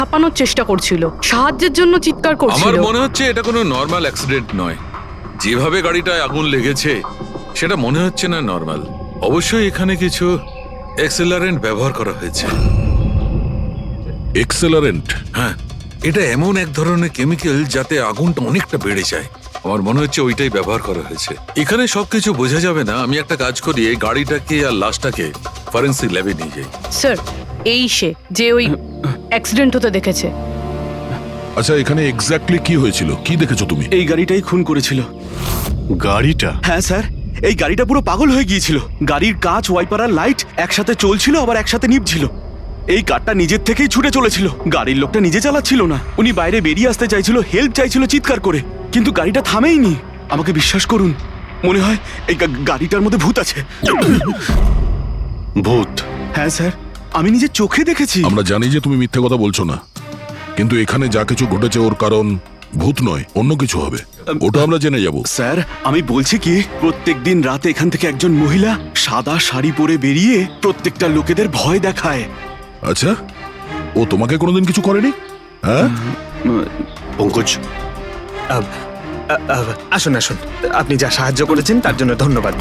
ছাপানোর চেষ্টা করছিল, সাহায্যের জন্য চিৎকার আমার করছিল। মনে হচ্ছে এটা কোনো নর্মাল অ্যাক্সিডেন্ট নয়। যেভাবে গাড়িটায় আগুন লেগেছে সেটা মনে হচ্ছে না নর্মাল। অবশ্যই এখানে কিছু অ্যাক্সেলারেন্ট ব্যবহার করা হয়েছে। এক্সেলারেন্ট? হ্যাঁ, এটা এমন এক ধরনের কেমিক্যাল যাতে আগুনটা অনেকটা বেড়ে যায়। আমার মনে হচ্ছে ওইটাই ব্যবহার করা হয়েছে। এখানে সবকিছু বোঝা যাবে না। আমি একটা কাজ করি, এই গাড়িটাকে আর লাশটাকে ফরেন্সিক ল্যাবে নিয়ে যাই। স্যার, এই সে যে ওই অ্যাক্সিডেন্ট হতে দেখেছে। আচ্ছা, এখানে এক্স্যাক্টলি কি হয়েছিল? কি দেখেছো তুমি? এই গাড়িটাই খুন করেছিল। গাড়িটা? হ্যাঁ স্যার, এই গাড়িটা পুরো পাগল হয়ে গিয়েছিল। গাড়ির কাঁচ, ওয়াইপার আর লাইট একসাথে চলছিল, আবার একসাথে নিভছিল। এই কারটা নিজের থেকেই ছুটে চলেছিল। গাড়ির লোকটা নিজে চালাচ্ছিল না, উনি বাইরে বেরিয়ে আসতে চাইছিল, হেল্প চাইছিল চিৎকার করে, কিন্তু গাড়িটা থামেইনি। আমাকে বিশ্বাস করুন, মনে হয় এই গাড়িটার মধ্যে ভূত আছে। ভূত? হ্যাঁ স্যার, আমি নিজের চোখে দেখেছি। আমরা জানি যে তুমি মিথ্যে কথা বলছো না, কিন্তু এখানে যা কিছু ঘটেছে ওর কারণ ভূত নয়, অন্য কিছু হবে। ওটা আমরা জেনে যাব। স্যার, আমি বলছি কি, প্রত্যেকদিন রাতে এখান থেকে একজন মহিলা সাদা শাড়ি পরে বেরিয়ে প্রত্যেকটা লোকেদের ভয় দেখায়। আচ্ছা, ও তোমাকে কোনোদিন কিছু করেনি? হ্যাঁ পঙ্কজ, আসুন আসুন, আপনি যা সাহায্য করেছেন তার জন্য ধন্যবাদ।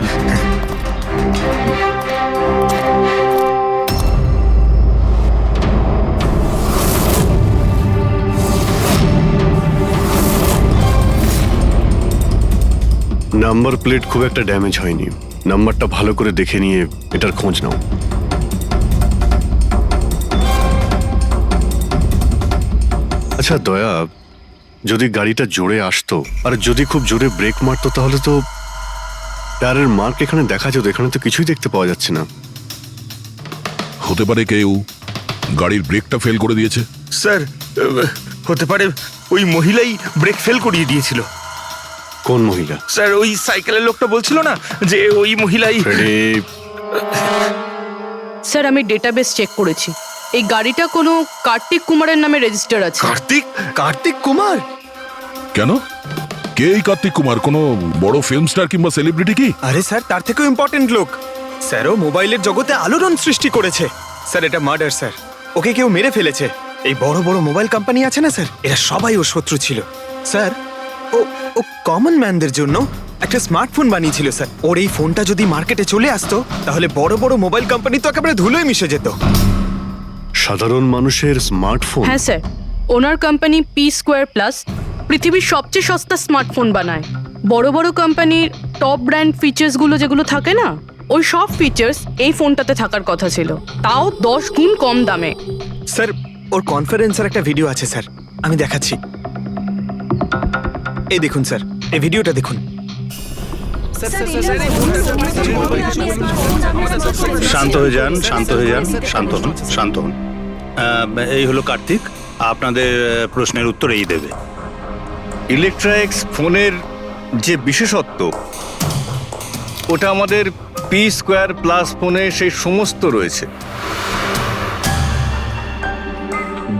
নাম্বার প্লেট খুব একটা ড্যামেজ হয়নি। নাম্বারটা ভালো করে দেখে নিয়ে এটার খোঁজ নাও। আচ্ছা দয়া, যদি গাড়িটা জোরে আসতো আর যদি খুব জোরে ব্রেক মারতো তাহলে তো টায়ারের মার্ক এখানে দেখা যেত। এখানে তো কিছুই দেখতে পাওয়া যাচ্ছে না। হতে পারে কেউ গাড়ির ব্রেকটা ফেল করে দিয়েছে। স্যার, হতে পারে ওই মহিলাই ব্রেক ফেল করিয়ে দিয়েছিল। কোন মহিলা? স্যার, ওই সাইকেলের লোকটা বলছিল না যে ওই মহিলাই। ফ্রেডি, স্যার, আমি ডেটাবেস চেক করেছি, এই গাড়িটা কোনো কার্তিক কুমারের নামে রেজিস্টার আছে। কার্তিক কুমার? কেন? কে এই কার্তিক কুমার? কোনো বড় ফিল্ম স্টার কিংবা সেলিব্রিটি কি? আরে স্যার, তার থেকেও ইম্পর্টেন্ট লোক। স্যারও মোবাইলের জগতে আলোড়ন সৃষ্টি করেছে। স্যার, এটা মার্ডার স্যার। ওকে কেউ মেরে ফেলেছে। এই বড় বড় মোবাইল কোম্পানি আছে না স্যার, এরা সবাই ওর শত্রু ছিল। স্যার, ও কমন ম্যানদের জন্য একটা স্মার্টফোন বানিয়েছিল স্যার। ওর এই ফোনটা যদি মার্কেটে চলে আসতো তাহলে বড় বড় মোবাইল কোম্পানি তো একেবারে ধুলোয় মিশে যেত। সাধারণ মানুষের স্মার্টফোন? হ্যাঁ স্যার, ওনার কোম্পানি পি স্কোয়ার প্লাস পৃথিবীর সবচেয়ে সস্তা স্মার্টফোন বানায়। বড় বড় কোম্পানির টপ ব্র্যান্ড ফিচার্সগুলো যেগুলো থাকে না, ওই সব ফিচার্স এই ফোনটাতে থাকার কথা ছিল, তাও 10 গুণ কম দামে। স্যার, ওর কনফারেন্সের একটা ভিডিও আছে স্যার, আমি দেখাচ্ছি। এই দেখুন স্যার, এই ভিডিওটা দেখুন। শান্ত হয়ে যান, শান্ত হয়ে যান, শান্ত হন, শান্ত হন। এই হলো কার্তিক, আপনাদের প্রশ্নের উত্তর এই দেবে। ইলেকট্রনিক্স ফোনের যে বিশেষত্ব, ওটা আমাদের পি স্কোয়ার প্লাস ফোনে সেই সমস্ত রয়েছে।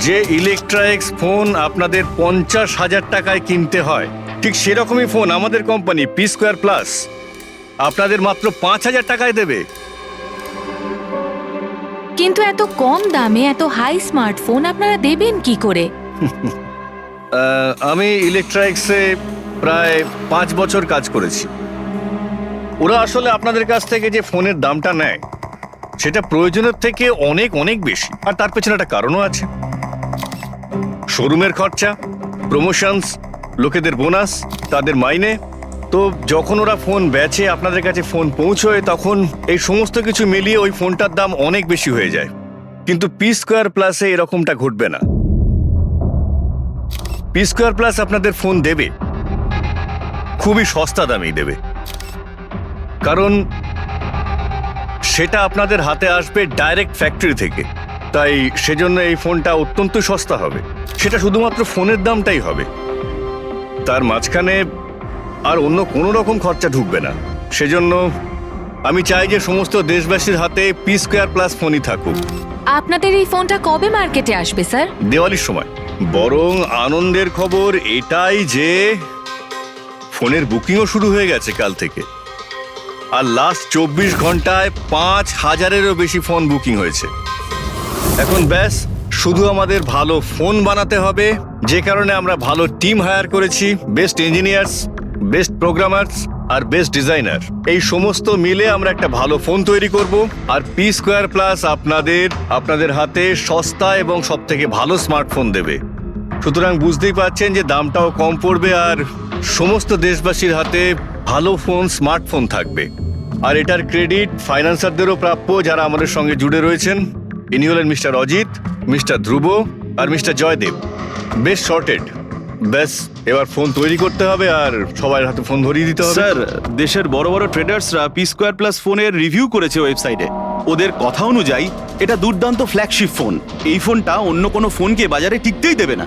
যে ইলেকট্রনিক্স ফোন আপনাদের 50,000 টাকায় কিনতে হয়, ঠিক সেরকমই ফোন আমাদের কোম্পানি পি স্কোয়ার প্লাস আপনাদের মাত্র 5,000 টাকায় দেবে। কিন্তু এত কম দামে এত হাই স্মার্টফোন আপনারা দেবেন কি করে? আমি ইলেকট্রনিক্সে প্রায় 5 বছর কাজ করেছি। ওরা আসলে আপনাদের কাছ থেকে যে ফোনের দামটা নেয় সেটা প্রয়োজনের থেকে অনেক অনেক বেশি, আর তার পেছনে একটা কারণও আছে। শোরুমের খরচা, প্রমোশনস, লোকেদের বোনাস, তাদের মাইনে। তো যখন ওরা ফোন বেচে, আপনাদের কাছে ফোন পৌঁছয়, তখন এই সমস্ত কিছু মিলিয়ে ওই ফোনটার দাম অনেক বেশি হয়ে যায়। কিন্তু পি স্কোয়ার প্লাসে এরকমটা ঘটবে না। পি স্কোয়ার প্লাস আপনাদের ফোন দেবে খুবই সস্তা দামেই দেবে, কারণ সেটা আপনাদের হাতে আসবে ডাইরেক্ট ফ্যাক্টরি থেকে। তাই সেজন্য এই ফোনটা অত্যন্ত সস্তা হবে। সেটা শুধুমাত্র ফোনের দামটাই হবে, তার মাঝখানে আর অন্য কোনো রকম খরচা ঢুকবে না। সেজন্য আমি চাই যে সমস্ত দেশবাসীর হাতে পি স্কোয়ার প্লাস ফোনই থাকুক। আপনাদের এই ফোনটা কবে মার্কেটে আসবে স্যার? দিওয়ালির সময়। বরং আনন্দের খবর এটাই যে ফোনের বুকিংও শুরু হয়ে গেছে কাল থেকে, আর লাস্ট 24 ঘন্টায় 5,000-এরও বেশি ফোন বুকিং হয়েছে। এখন ব্যাস শুধু আমাদের ভালো ফোন বানাতে হবে, যে কারণে আমরা ভালো টিম হায়ার করেছি, বেস্ট ইঞ্জিনিয়ার্স, বেস্ট প্রোগ্রামার্স আর বেস্ট ডিজাইনার। এই সমস্ত মিলে আমরা একটা ভালো ফোন তৈরি করব, আর পি স্কোয়ার প্লাস আপনাদের হাতে সস্তা এবং সব থেকে ভালো স্মার্টফোন দেবে। সুতরাং বুঝতেই পারছেন যে দামটাও কম পড়বে, আর সমস্ত দেশবাসীর হাতে ভালো ফোন, স্মার্টফোন থাকবে। আর এটার ক্রেডিট ফাইন্যান্সারদেরও প্রাপ্য, যারা আমাদের সঙ্গে জুড়ে রয়েছেন। ইনি হলেন মিস্টার অজিত, মিস্টার ধ্রুব আর মিস্টার জয়দেব। বেশ শর্টেড। ব্যাস, এবার ফোন তৈরি করতে হবে আর সবার হাতে ফোন ধরিয়ে দিতে হবে। স্যার, দেশের বড় বড় ট্রেডার্সরা পি স্কোয়ার প্লাস ফোনের রিভিউ করেছে ওয়েবসাইটে। ওদের কথা অনুযায়ী এটা দুর্দান্ত ফ্ল্যাগশিপ ফোন। এই ফোনটা অন্য কোনো ফোনকে বাজারে টিকতেই দেবে না।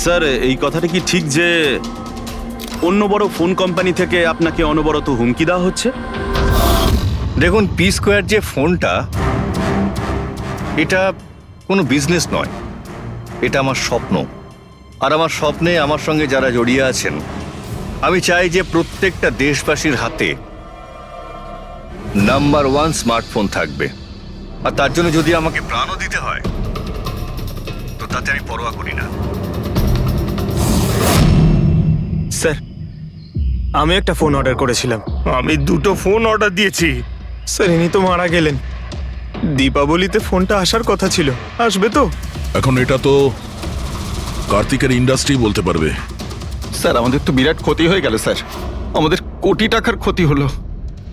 স্যার, এই কথাটা কি ঠিক যে অন্য বড় ফোন কোম্পানি থেকে আপনাকে অনবরত হুমকি দেওয়া হচ্ছে? দেখুন, পি স্কোয়ার যে ফোনটা, এটা কোনো বিজনেস নয়, এটা আমার স্বপ্ন। আর আমার স্বপ্নে আমার সঙ্গে যারা জড়িয়ে আছেন, আমি চাই যে প্রত্যেকটা দেশবাসীর হাতে নাম্বার 1 স্মার্টফোন থাকবে। আর তার জন্য যদি আমাকে প্রাণও দিতে হয়, তো তাতে আমি পরোয়া করি না। স্যার, আমি একটা ফোন অর্ডার করেছিলাম। আমি 2টো ফোন অর্ডার দিয়েছি। স্যার, ইনি তো মারা গেলেন। দীপাবলিতে ফোনটা আসার কথা ছিল, আসবে তো? এখন এটা তো কার্তিকের ইন্ডাস্ট্রি বলতে পারবে। স্যার, আমাদের তো বিরাট ক্ষতি হয়ে গেল স্যার। আমাদের কোটি টাকার ক্ষতি হলো।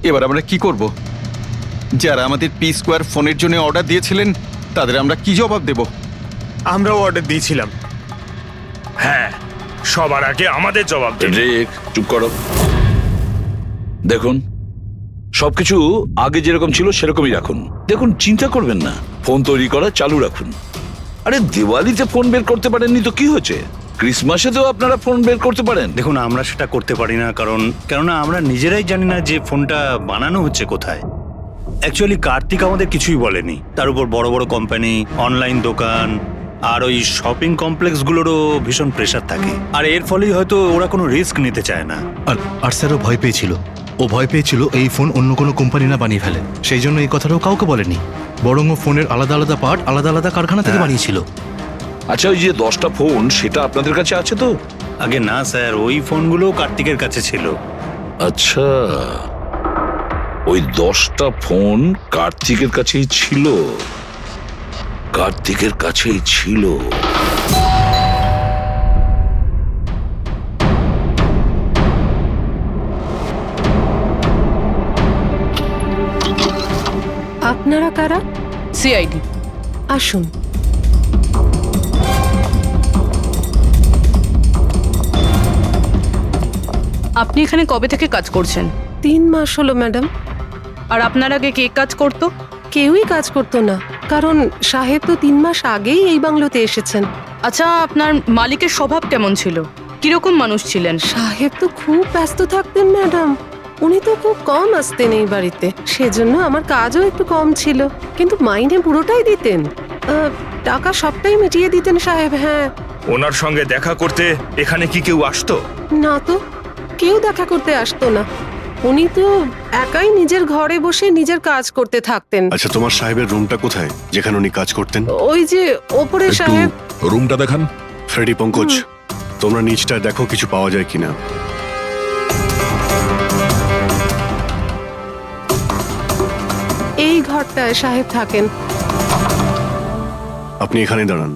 এবার আমরা কি করব? যারা আমাদের পি স্কোয়ার ফোনের জন্য অর্ডার দিয়েছিলেন, তাদের আমরা কি জবাব দেব? আমরাও অর্ডার দিয়েছিলাম। হ্যাঁ, সবার আগে আমাদের জবাব দিন। চুপ করো। দেখুন, সবকিছু আগে যেরকম ছিল সেরকমই রাখুন। দেখুন, চিন্তা করবেন না, ফোন তৈরি করা চালু রাখুন। আরে, দিওয়ালিতে ফোন বের করতে পারেননি তো কি হয়েছে? ক্রিসমাসেতেও আপনারা ফোন বের করতে পারেন। দেখুন, আমরা সেটা করতে পারি না, কেননা আমরা নিজেরাই জানি না যে ফোনটা বানানো হচ্ছে কোথায়। অ্যাকচুয়ালি কার্তিক আমাদের কিছুই বলেনি। তার উপর বড় বড় কোম্পানি, অনলাইন দোকান আর ওই শপিং কমপ্লেক্সগুলোরও ভীষণ প্রেশার থাকে, আর এর ফলেই হয়তো ওরা কোনো রিস্ক নিতে চায় না। আর স্যারও ভয় পেয়েছিল। ও ভয় পেয়েছিল এই ফোন অন্য কোনো কোম্পানি না বানিয়ে ফেলে, সেই জন্য এই কথাটাও কাউকে বলেনি। বরং ও ফোনের আলাদা আলাদা পার্ট আলাদা আলাদা কারখানা থেকে বানিয়েছিল। আচ্ছা, ওই যে 10টা ফোন, সেটা আপনাদের কাছে আছে তো? আগে না স্যার, ওই ফোনগুলো কার্তিকের কাছে ছিল। আচ্ছা, ওই 10টা ফোন কার্তিকের কাছেই ছিল। কার্তিকের কাছেই ছিল। আপনারা কারা? সিআইডি। আসুন। আপনি এখানে কবে থেকে কাজ করছেন? 3 মাস হলো ম্যাডাম। আর আপনার আগে কে কাজ করতো? কেউই কাজ করতো না, কারণ সাহেব তো 3 মাস আগেই এই বাংলোতে এসেছেন। আচ্ছা, আপনার মালিকের স্বভাব কেমন ছিল? কিরকম মানুষ ছিলেন? সাহেব তো খুব ব্যস্ত থাকতেন ম্যাডাম। উনি তো খুব কম আসতেন এই বাড়িতে, সেজন্য আমার কাজও একটু কম ছিল। কিন্তু মাইনে পুরোটাই দিতেন, টাকা সবটাই মিটিয়ে দিতেন সাহেব। হ্যাঁ। ওনার সঙ্গে দেখা করতে এখানে কি কেউ আসতো? না তো, কেউ দেখা করতে আসতো না। উনি তো একাই নিজের ঘরে বসে নিজের কাজ করতে থাকতেন। আচ্ছা, তোমার সাহেবের রুমটা কোথায় যেখানে উনি কাজ করতেন? ওই যে ওপরে একটু সাহেব। রুমটা দেখান। ফ্রেডি, পঙ্কজ, তোমরা নিচটায় দেখো কিছু পাওয়া যায় কিনা। এই ঘরটায় সাহেব থাকেন। আপনি এখানে দাঁড়ান।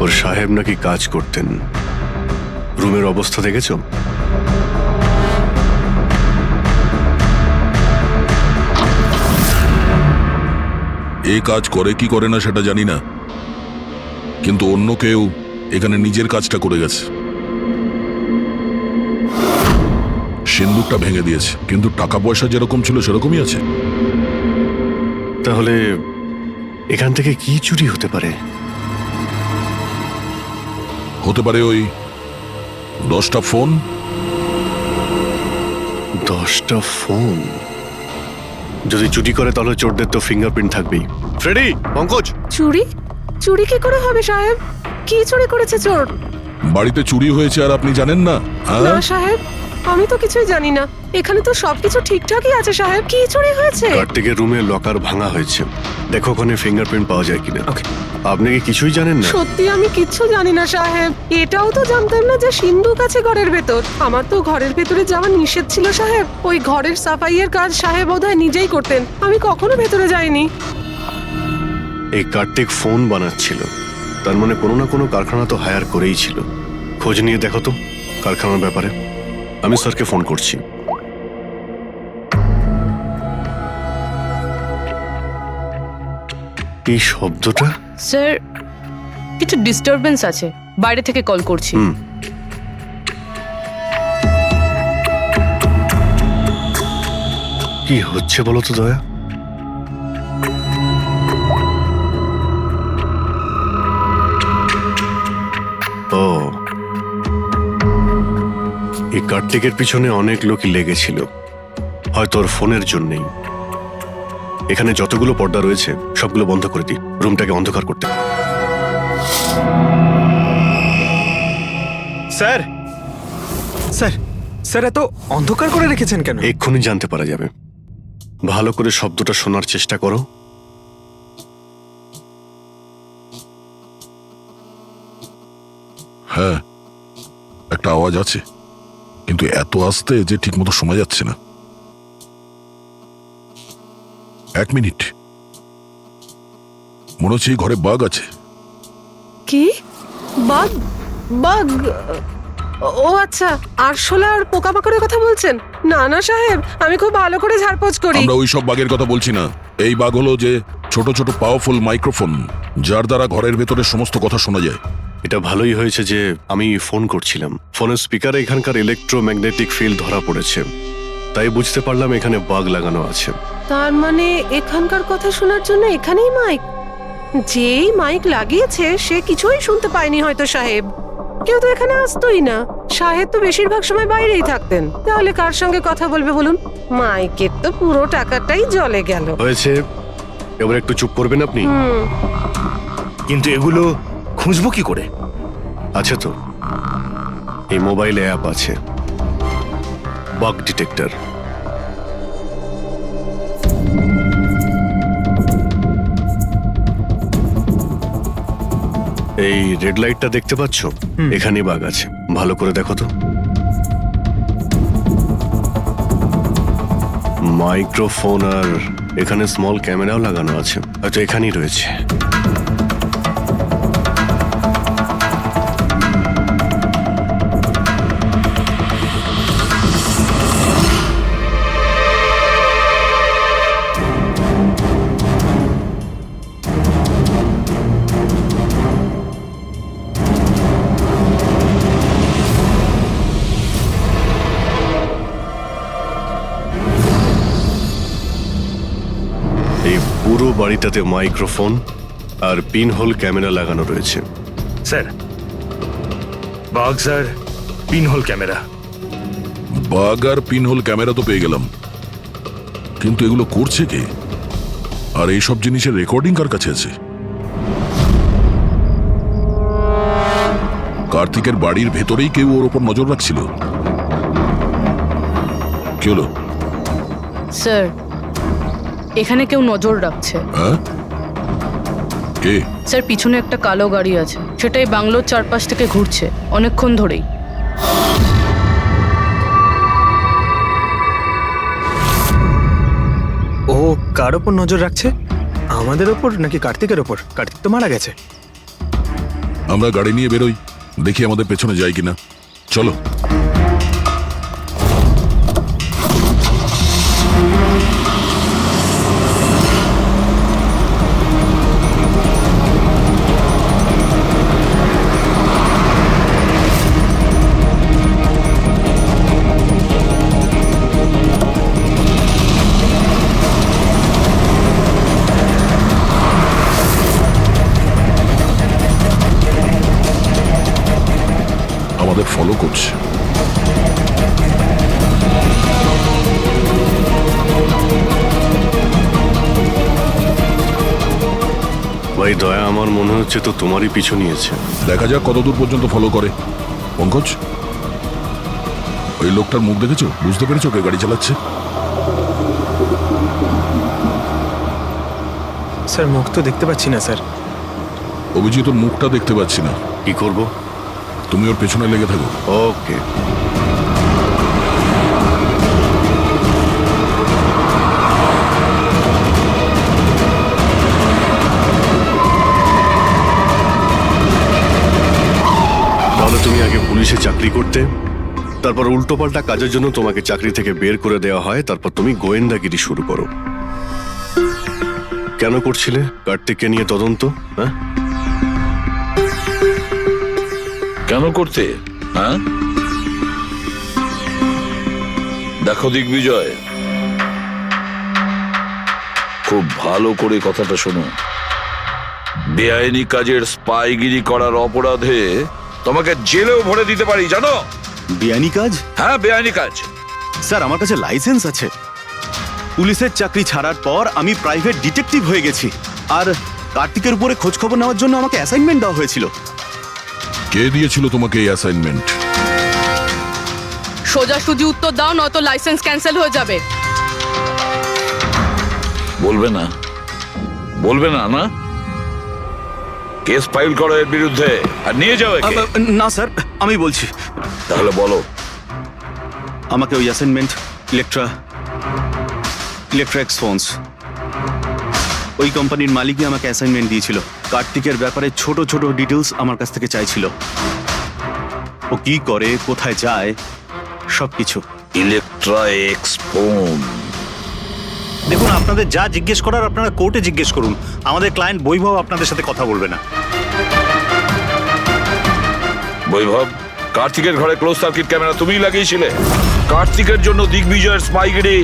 ওর সাহেব নাকি কাজ করতেন। রুমের অবস্থা দেখেছো? এ কাজ করে কি করে না সেটা জানি না, কিন্তু অন্য কেউ এখানে নিজের কাজটা করে গেছে। সিন্দুকটা ভেঙে দিয়েছে, কিন্তু টাকা পয়সা যেরকম ছিল সেরকমই আছে। তাহলে এখান থেকে কি চুরি হতে পারে? হতে পারে ওই 10টা ফোন। 10টা ফোন যদি চুরি করে তাহলে চোরদের তো ফিঙ্গারপ্রিন্ট থাকবেই। ফ্রেডি, পঙ্কজ। চুরি? চুরি কি করে হবে সাহেব? কি চুরি করেছে চোর? বাড়িতে চুরি হয়েছে আর আপনি জানেন না? হ্যাঁ? না সাহেব, আমি তো কিছুই জানি না। এখানে তো সবকিছু ঠিকঠাকই আছে সাহেব। কি চুরি হয়েছে? কার্তিকের রুমে লকার ভাঙা হয়েছে, দেখো ওখানে ফিঙ্গারপ্রিন্ট পাওয়া যায় কিনা। ওকে। আপনি কি কিছুই জানেন না? সত্যি আমি কিচ্ছু জানি না সাহেব। এটাও তো জানতাম না যে সিন্ধুক আছে ঘরের ভেতর। আমার তো ঘরের ভেতরে যাওয়া নিষেধ ছিল সাহেব। ওই ঘরের সাফাইয়ের কাজ সাহেব বোধহয় নিজেই করতেন, আমি কখনো ভেতরে যাইনি। এই কার্তিক ফোন বানাচ্ছিল, তার মানে কোনো না কোনো কারখানা তো হায়ার করেই ছিল। খোঁজ নিয়ে দেখো তো কারখানার ব্যাপারে। আমি স্যারকে ফোন করছি। এই শব্দটা? স্যার, কিছু ডিস্টারবেন্স আছে, বাইরে থেকে কল করছি। কি হচ্ছে বলো তো দয়া? ও, এই কার্তিকের পিছনে অনেক লোকই লেগেছিল, হয়তো ওর ফোনের জন্যই। এখানে যতগুলো পর্দা রয়েছে সবগুলো বন্ধ করে দিই, রুমটাকে অন্ধকার করতে। স্যার, স্যার, স্যার এত অন্ধকার করে রেখেছেন কেন? এক্ষুনি জানতে পারা যাবে। ভালো করে শব্দটা শোনার চেষ্টা করো। হ্যাঁ, একটা আওয়াজ আছে, কিন্তু এত আস্তে যে ঠিক মতো শোনা যাচ্ছে না। 1 মিনিট, মনে হচ্ছে এই ঘরে বাঘ আছে। কি? বাঘ? বাঘ? ও আচ্ছা, আরশোলা আর পোকামাকড়ের কথা বলছেন? না না সাহেব, আমি খুব ভালো করে ঝাড়পোছ করি। আমরা ওই সব বাঘের কথা বলছি না। এই বাঘ হলো যে ছোট ছোট পাওয়ারফুল মাইক্রোফোন, যার দ্বারা ঘরের ভেতরে সমস্ত কথা শোনা যায়। এটা ভালোই হয়েছে যে আমি ফোন করছিলাম। ফোনের স্পিকারে এখানকার ইলেকট্রোম্যাগনেটিক ফিল্ড ধরা পড়েছে, তাই বুঝতে পারলাম এখানে বাগ লাগানো আছে। তার মানে এখানকার কথা শোনার জন্য এখানেই মাইক? যেই মাইক লাগিয়েছে সে কিছুই শুনতে পায়নি হয়তো সাহেব। কেউ তো এখানে আসতোই না। সাহেব তো বেশিরভাগ সময় বাইরেই থাকতেন, তাহলে কার সঙ্গে কথা বলবে বলুন? মাইকের তো পুরো টাকাটাই জলে গেল। হয়েছে, এবার একটু চুপ করবেন আপনি? কিন্তু এগুলো খুঁজবো কি করে? আছে তো, এই মোবাইলে অ্যাপ আছে, বাগ ডিটেক্টর। এই রেড লাইটটা দেখতে পাচ্ছ? এখানেই বাগ আছে, ভালো করে দেখো তো। মাইক্রোফোন আর এখানে স্মল ক্যামেরাও লাগানো আছে, হয়তো এখানেই রয়েছে। এই পুরো বাড়িটাতে মাইক্রোফোন আর পিনহোল ক্যামেরা লাগানো রয়েছে। স্যার, বাগস আর পিনহোল ক্যামেরা। বাগ আর পিনহোল ক্যামেরা তো পেয়ে গেলাম, কিন্তু এগুলো করছে কে? আর এইসব জিনিসের রেকর্ডিং কার কাছে আছে? কার্তিকের বাড়ির ভেতরেই কেউ ওর ওপর নজর রাখছিল। কি হলো? স্যার, এখানে কেউ নজর রাখছে। হ্যাঁ? কে? স্যার, পিছনে একটা কালো গাড়ি আছে, সেটাই বাংলোর চারপাশ থেকে ঘুরছে অনেকক্ষণ ধরেই। ও কার ওপর নজর রাখছে? আমাদের ওপর নাকি কার্তিকের ওপর? কার্তিক তো মারা গেছে। আমরা গাড়ি নিয়ে বেরোই, দেখি আমাদের পেছনে যাই কিনা। চলো। আমাদের ফলো করছে। ভাই দয়া, আমার মনে হচ্ছে তো তোমারই পিছু নিয়েছে। দেখা যাক কতদূর পর্যন্ত ফলো করে। পঙ্কজ, ওই লোকটার মুখ দেখেছো? বুঝতে পেরেছো কে গাড়ি চালাচ্ছে? স্যার মুখ তো দেখতে পাচ্ছি না স্যার। অভিজিৎ, ওর মুখটা দেখতে পাচ্ছি না। কি করব? তুমি ওর পেছনে লেগে থাকো। ওকে। তাহলে তুমি আগে পুলিশে চাকরি করতে, তারপর উল্টোপাল্টা কাজের জন্য তোমাকে চাকরি থেকে বের করে দেওয়া হয়, তারপর তুমি গোয়েন্দাগিরি শুরু করো। কেন করছিলে কার্তিককে নিয়ে তদন্ত? হ্যাঁ, কেন করতে? হ্যাঁ, দেখো দিগ্বিজয়, খুব ভালো করে কথাটা শোনো। বেআইনি কাজের স্পাইগিরি করার অপরাধে তোমাকে জেলেও ভরে দিতে পারি, জানো? বেআইনি কাজ? হ্যাঁ, বেআইনি কাজ। স্যার, আমার কাছে লাইসেন্স আছে। পুলিশের চাকরি ছাড়ার পর আমি প্রাইভেট ডিটেকটিভ হয়ে গেছি, আর কার্তিকের উপরে খোঁজ খবর নেওয়ার জন্য আমাকে অ্যাসাইনমেন্ট দেওয়া হয়েছিল। কে দিয়েছিল তোমাকে এই অ্যাসাইনমেন্ট? সোজাসুজি উত্তর দাও, নয়তো লাইসেন্স ক্যান্সেল হয়ে যাবে। বলবে না? বলবে না? না, কেস ফাইল করো এর বিরুদ্ধে আর নিয়ে যাও একে। না স্যার, আমি বলছি। তাহলে বলো। আমাকে ওই অ্যাসাইনমেন্ট ইলেকট্রা এক্স ওই কোম্পানির মালিকই আমাকে অ্যাসাইনমেন্ট দিয়েছিল। কার্তিকের ব্যাপারে ছোট ছোট ডিটেলস আমার কাছ থেকে চাইছিল। ও কি করে, কোথায় যায়, সবকিছু। Electra x phone. দেখুন, আপনাদের যা জিজ্ঞেস করার আপনারা কোর্টে জিজ্ঞেস করুন। আমাদের ক্লায়েন্ট বৈভব আপনাদের সাথে কথা বলবে না। বৈভব, কার্তিকের ঘরে ক্লোজ সার্কিট ক্যামেরা তুমিই লাগিয়েছিলে? কার্তিকের জন্য দিগ্বিজয়ের স্পাইগিরি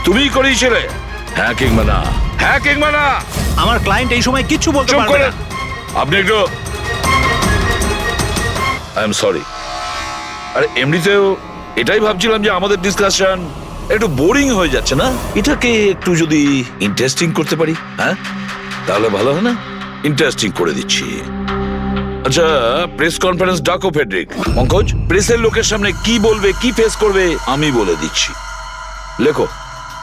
তুমিই করিয়েছিলে? হ্যাঁ কিংবা না? হ্যাঁ কিংবা না? আমার ক্লায়েন্ট এই সময় কিচ্ছু বলতে চুপ পারবে করেন। না। আপনি একটু, আই এম সরি। আরে এমনিতেও এটাই ভাবছিলাম যে আমাদের ডিসকাশন একটু বোরিং হয়ে যাচ্ছে না, এটাকে একটু যদি ইন্টারেস্টিং করতে পারি, হ্যাঁ তাহলে ভালো হয় না? ইন্টারেস্টিং করে দিচ্ছি। আচ্ছা, প্রেস কনফারেন্স ডাকো ফেডরিক। পঙ্কজ, প্রেসের লোকের সামনে কি বলবে, কি ফেস করবে আমি বলে দিচ্ছি। লেখো,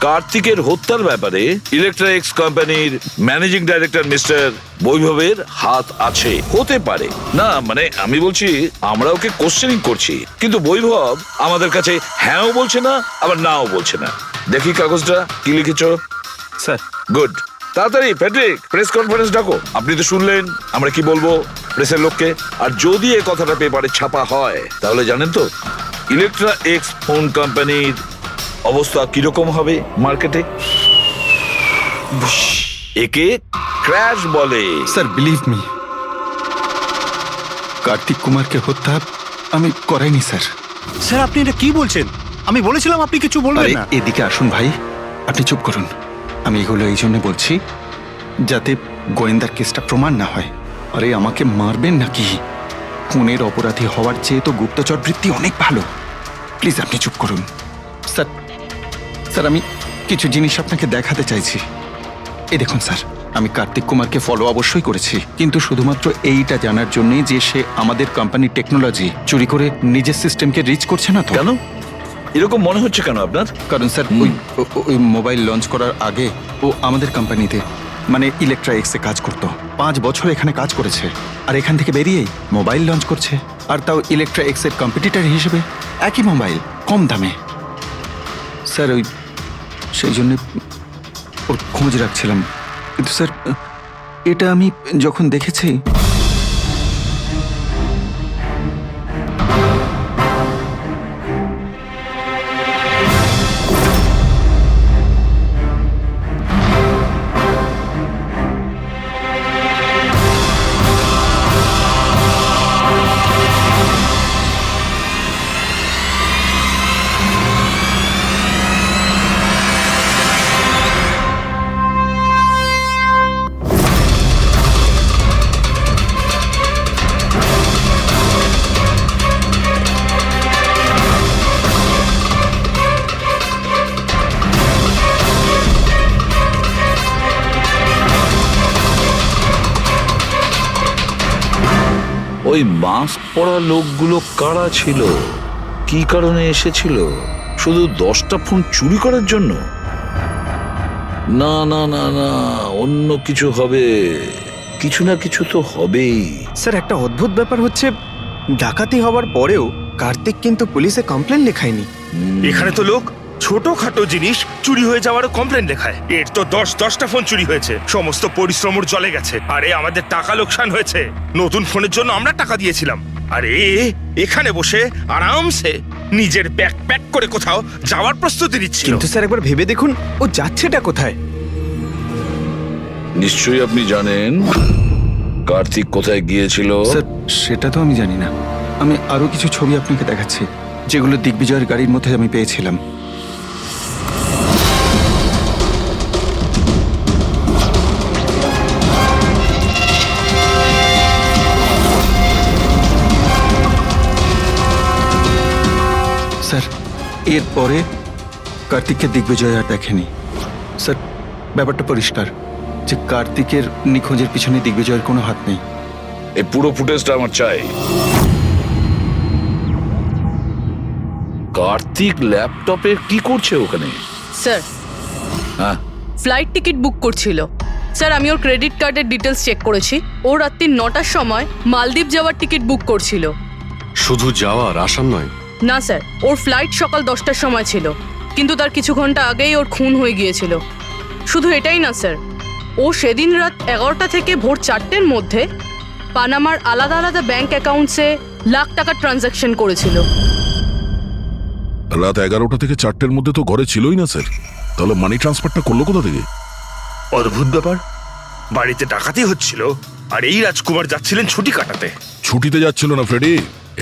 কার্তিকের হত্যার ব্যাপারে ইলেকট্রা এক্স কোম্পানির ম্যানেজিং ডাইরেক্টর মিস্টার বৈভবের হাত আছে। হতে পারে না, মানে আমি বলছি আমরা ওকে কোশ্চেনিং করছি, কিন্তু বৈভব আমাদের কাছে হ্যাঁও বলছে না আবার নাও বলছে না। দেখি কাগজটা কি লিখেছো। স্যার। গুড, তাড়াতাড়ি ফেডরিক প্রেস কনফারেন্স ডাকো। আপনি তো শুনলেন আমরা কি বলবো প্রেসের লোককে। আর যদি এই কথাটা পেপারে ছাপা হয় তাহলে জানেন তো ইলেকট্রা এক্স ফোন কোম্পানির অবস্থা কিরকম হবে মার্কেটে। একে ক্র্যাশ বলে। স্যার, বিলিভ মি, কার্তিক কুমারকে হত্যা আমি করাইনি স্যার। স্যার, আপনি এটা কি বলছেন? আমি বলেছিলাম আপনি কিছু বলবেন না। এদিকে আসুন ভাই, আপনি চুপ করুন। আমি এগুলো এই জন্য বলছি যাতে গোয়েন্দার কেসটা প্রমাণ না হয়। আরে আমাকে মারবেন নাকি? খুনের অপরাধী হওয়ার চেয়ে তো গুপ্তচর বৃত্তি অনেক ভালো। প্লিজ আপনি চুপ করুন। স্যার, স্যার আমি কিছু জিনিস আপনাকে দেখাতে চাইছি। এই দেখুন স্যার, আমি কার্তিক কুমারকে ফলো অবশ্যই করেছি, কিন্তু শুধুমাত্র এইটা জানার জন্যই যে সে আমাদের কোম্পানির টেকনোলজি চুরি করে নিজের সিস্টেমকে রিচ করছে না তো। কেন এরকম মনে হচ্ছে কেন আপনার? কারণ স্যার ওই মোবাইল লঞ্চ করার আগে ও আমাদের কোম্পানিতে মানে ইলেকট্রা এক্সে কাজ করতো। 5 বছর এখানে কাজ করেছে, আর এখান থেকে বেরিয়েই মোবাইল লঞ্চ করছে, আর তাও ইলেকট্রা এক্সের কম্পিটিটর হিসেবে। একই মোবাইল, কম দামে। স্যার সেই জন্য ওর খোঁজ রাখছিলাম। কিন্তু স্যার এটা আমি যখন দেখেছি ওই মাস্ক পরা লোকগুলো কারা ছিল, কি কারণে এসেছিল? শুধু 10টা ফোন চুরি করার জন্য? না না না না, অন্য কিছু হবে, কিছু না কিছু তো হবেই। স্যার একটা অদ্ভুত ব্যাপার হচ্ছে, ডাকাতি হওয়ার পরেও কার্তিক কিন্তু পুলিশে কমপ্লেন লেখায়নি। এখানে তো লোক ছোটখাটো জিনিস চুরি হয়ে যাওয়ারও কমপ্লেন লেখায়। এর তো 10টা ফোন চুরি হয়েছে, সমস্ত পরিশ্রম ওর জলে গেছে। আরে আমাদের টাকা লোকসান হয়েছে, নতুন ফোনের জন্য আমরা টাকা দিয়েছিলাম। আরে এখানে বসে আরামসে নিজের ব্যাগ প্যাক করে কোথাও যাওয়ার প্রস্তুতি নিচ্ছিল। কিন্তু স্যার একবার ভেবে দেখুন, ও যাচ্ছেটা কোথায়? নিশ্চয়ই আপনি জানেন কার্তিক কোথায় গিয়েছিল। স্যার সেটা তো আমি জানি না। আমি আরো কিছু ছবি আপনাকে দেখাচ্ছি, যেগুলো দিগ্বিজয়ের গাড়ির মধ্যে আমি পেয়েছিলাম। স্যার এরপরে কার্তিককে দিগ্বিজয় আর দেখেনি। স্যার ব্যাপারটা পরিষ্কার যে কার্তিকের নিখোঁজের পিছনে দিগ্বিজয়ের কোনো হাত নেই। এই পুরো ফুটেজটা আমার চাই। কার্তিক ল্যাপটপে কি করছে ওখানে? স্যার হ্যাঁ, ফ্লাইট টিকিট বুক করছিল। স্যার আমি ওর ক্রেডিট কার্ডের ডিটেলস চেক করেছি। ও রাত্রি 9টার সময় মালদ্বীপ যাওয়ার টিকিট বুক করছিল। শুধু যাওয়ার, আসার নয়? না স্যার, ওর ফ্লাইট সকাল 10টার সময় ছিল, কিন্তু তার কিছু ঘন্টা আগেই ওর খুন হয়ে গিয়েছিল। শুধু এটাই না স্যার, ও সেদিন রাত 11টা থেকে ভোর 4টের মধ্যে পানামার আলাদা আলাদা ব্যাংক অ্যাকাউন্টসে লাখ টাকার ট্রানজ্যাকশন করেছিল। রাত 11টা থেকে 4টের মধ্যে তো ঘরে ছিলই না স্যার, তাহলে মানি ট্রান্সফারটা করলো কোথা থেকে? অদ্ভুত ব্যাপার, বাড়িতে ডাকাতি হচ্ছিল আর এই রাজকুমার যাচ্ছিলেন ছুটি কাটাতে। ছুটিতে যাচ্ছিল না ফ্রেডি,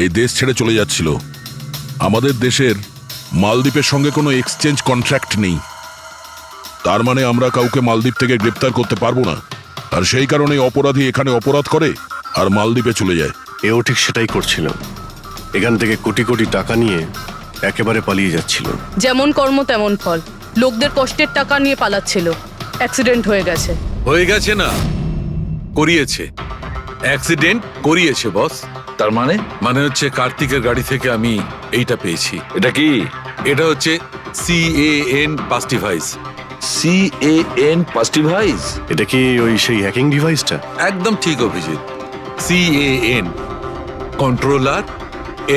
এই দেশ ছেড়ে চলে যাচ্ছিল। আমাদের দেশের মালদ্বীপের সঙ্গে কোনো এক্সচেঞ্জ কন্ট্রাক্ট নেই, তার মানে আমরা কাউকে মালদ্বীপ থেকে গ্রেপ্তার করতে পারবো না। আর সেই কারণে অপরাধী এখানে অপরাধ করে আর মালদ্বীপে চলে যায়। এও ঠিক সেটাই করছিল, এখান থেকে কোটি কোটি টাকা নিয়ে একেবারে পালিয়ে যাচ্ছিল। যেমন কর্ম তেমন ফল, লোকদের কষ্টের টাকা নিয়ে পালাচ্ছিল। অ্যাক্সিডেন্ট হয়ে গেছে। হয়ে গেছে না, করিয়েছে। অ্যাক্সিডেন্ট করিয়েছে বস। তার মানে? মানে হচ্ছে কার্তিকের গাড়ি থেকে আমি এইটা পেয়েছি। এটা কি? এটা হচ্ছে CAN পাস্টিভাইস। CAN পাস্টিভাইস? এটা কি ওই সেই হ্যাকিং ডিভাইসটা? একদম ঠিক Abhijit. CAN controller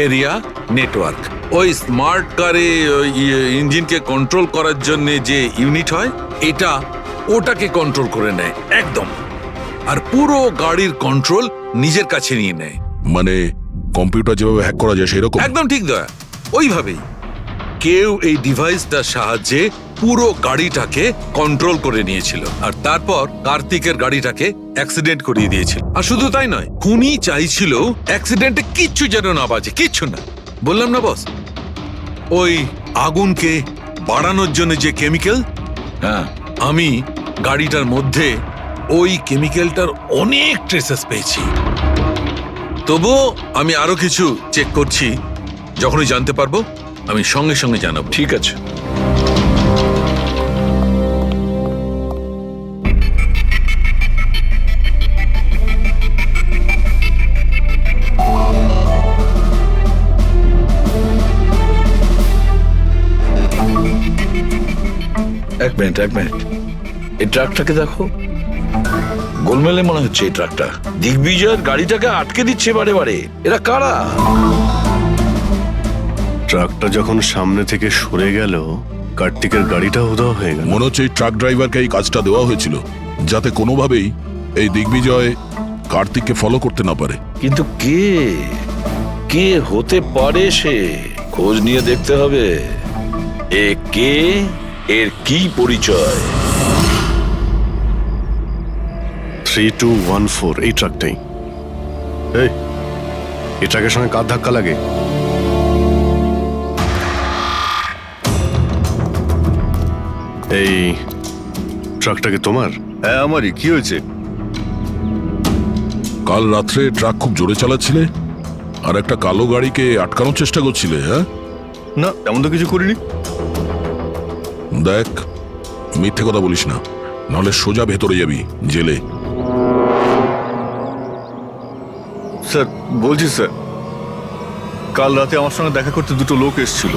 area network. ওই স্মার্ট কারে ইঞ্জিনকে কন্ট্রোল করার জন্য যে ইউনিট হয়, এটা ওটাকে কন্ট্রোল করে নেয় একদম, আর পুরো গাড়ির কন্ট্রোল নিজের কাছে নিয়ে নেয়। মানে কম্পিউটার যেভাবে হ্যাক করা যায় সেরকম? একদম ঠিক দয়া, ওইভাবেই। কেউ এই ডিভাইসটার সাহায্যে পুরো গাড়িটাকে কন্ট্রোল করে নিয়েছিল, আর তারপর কার্তিকের গাড়িটাকে অ্যাক্সিডেন্ট করিয়ে দিয়েছিল। আর শুধু তাই নয়, খুনি চাইছিল অ্যাক্সিডেন্টে কিচ্ছু যেন না বাজে, কিচ্ছু না। বললাম না বস, ওই আগুনকে বাড়ানোর জন্য যে কেমিক্যাল, হ্যাঁ, আমি গাড়িটার মধ্যে ওই কেমিক্যালটার অনেক ট্রেসেস পেয়েছি। তবুও আমি আরো কিছু চেক করছি, যখনই জানতে পারবো আমি সঙ্গে সঙ্গে জানাবো। ঠিক আছে। এক মিনিট এই ট্রাকটাকে দেখো, গোলমেলে মনে হচ্ছে এই ট্রাকটা। দিগ্বিজয়ের গাড়িটাকে আটকে দিচ্ছে বারে বারে। এরা কারা? ট্রাকটা যখন সামনে থেকে সরে গেল, কার্তিকের গাড়িটা উধাও হয়ে গেল। মনে হচ্ছে এই ট্রাক ড্রাইভারকে এই কাজটা দেওয়া হয়েছিল যাতে কোনোভাবেই এই দিগ্বিজয় কার্তিককে ফলো করতে না পারে। কিন্তু কে হতে পারে সে? খোঁজ নিয়ে দেখতে হবে। এ কে, এর কি পরিচয়? 3214 এই ট্রাকটাই। এই ট্রাকের সঙ্গে কার ধাক্কা লাগে? এই ট্রাকটাকে তোমার? হ্যাঁ আমারই। কি হয়েছে? কাল রাত্রে ট্রাক খুব জোরে চালাচ্ছিলে আর একটা কালো গাড়িকে আটকানোর চেষ্টা করছিলে। হ্যাঁ না, তেমন তো কিছু করিনি। দেখ, মিথ্যে কথা বলিস না, নাহলে সোজা ভেতরে যাবি জেলে। স্যার বলছি স্যার, কাল রাতে আমার সঙ্গে দেখা করতে দুটো লোক এসেছিল।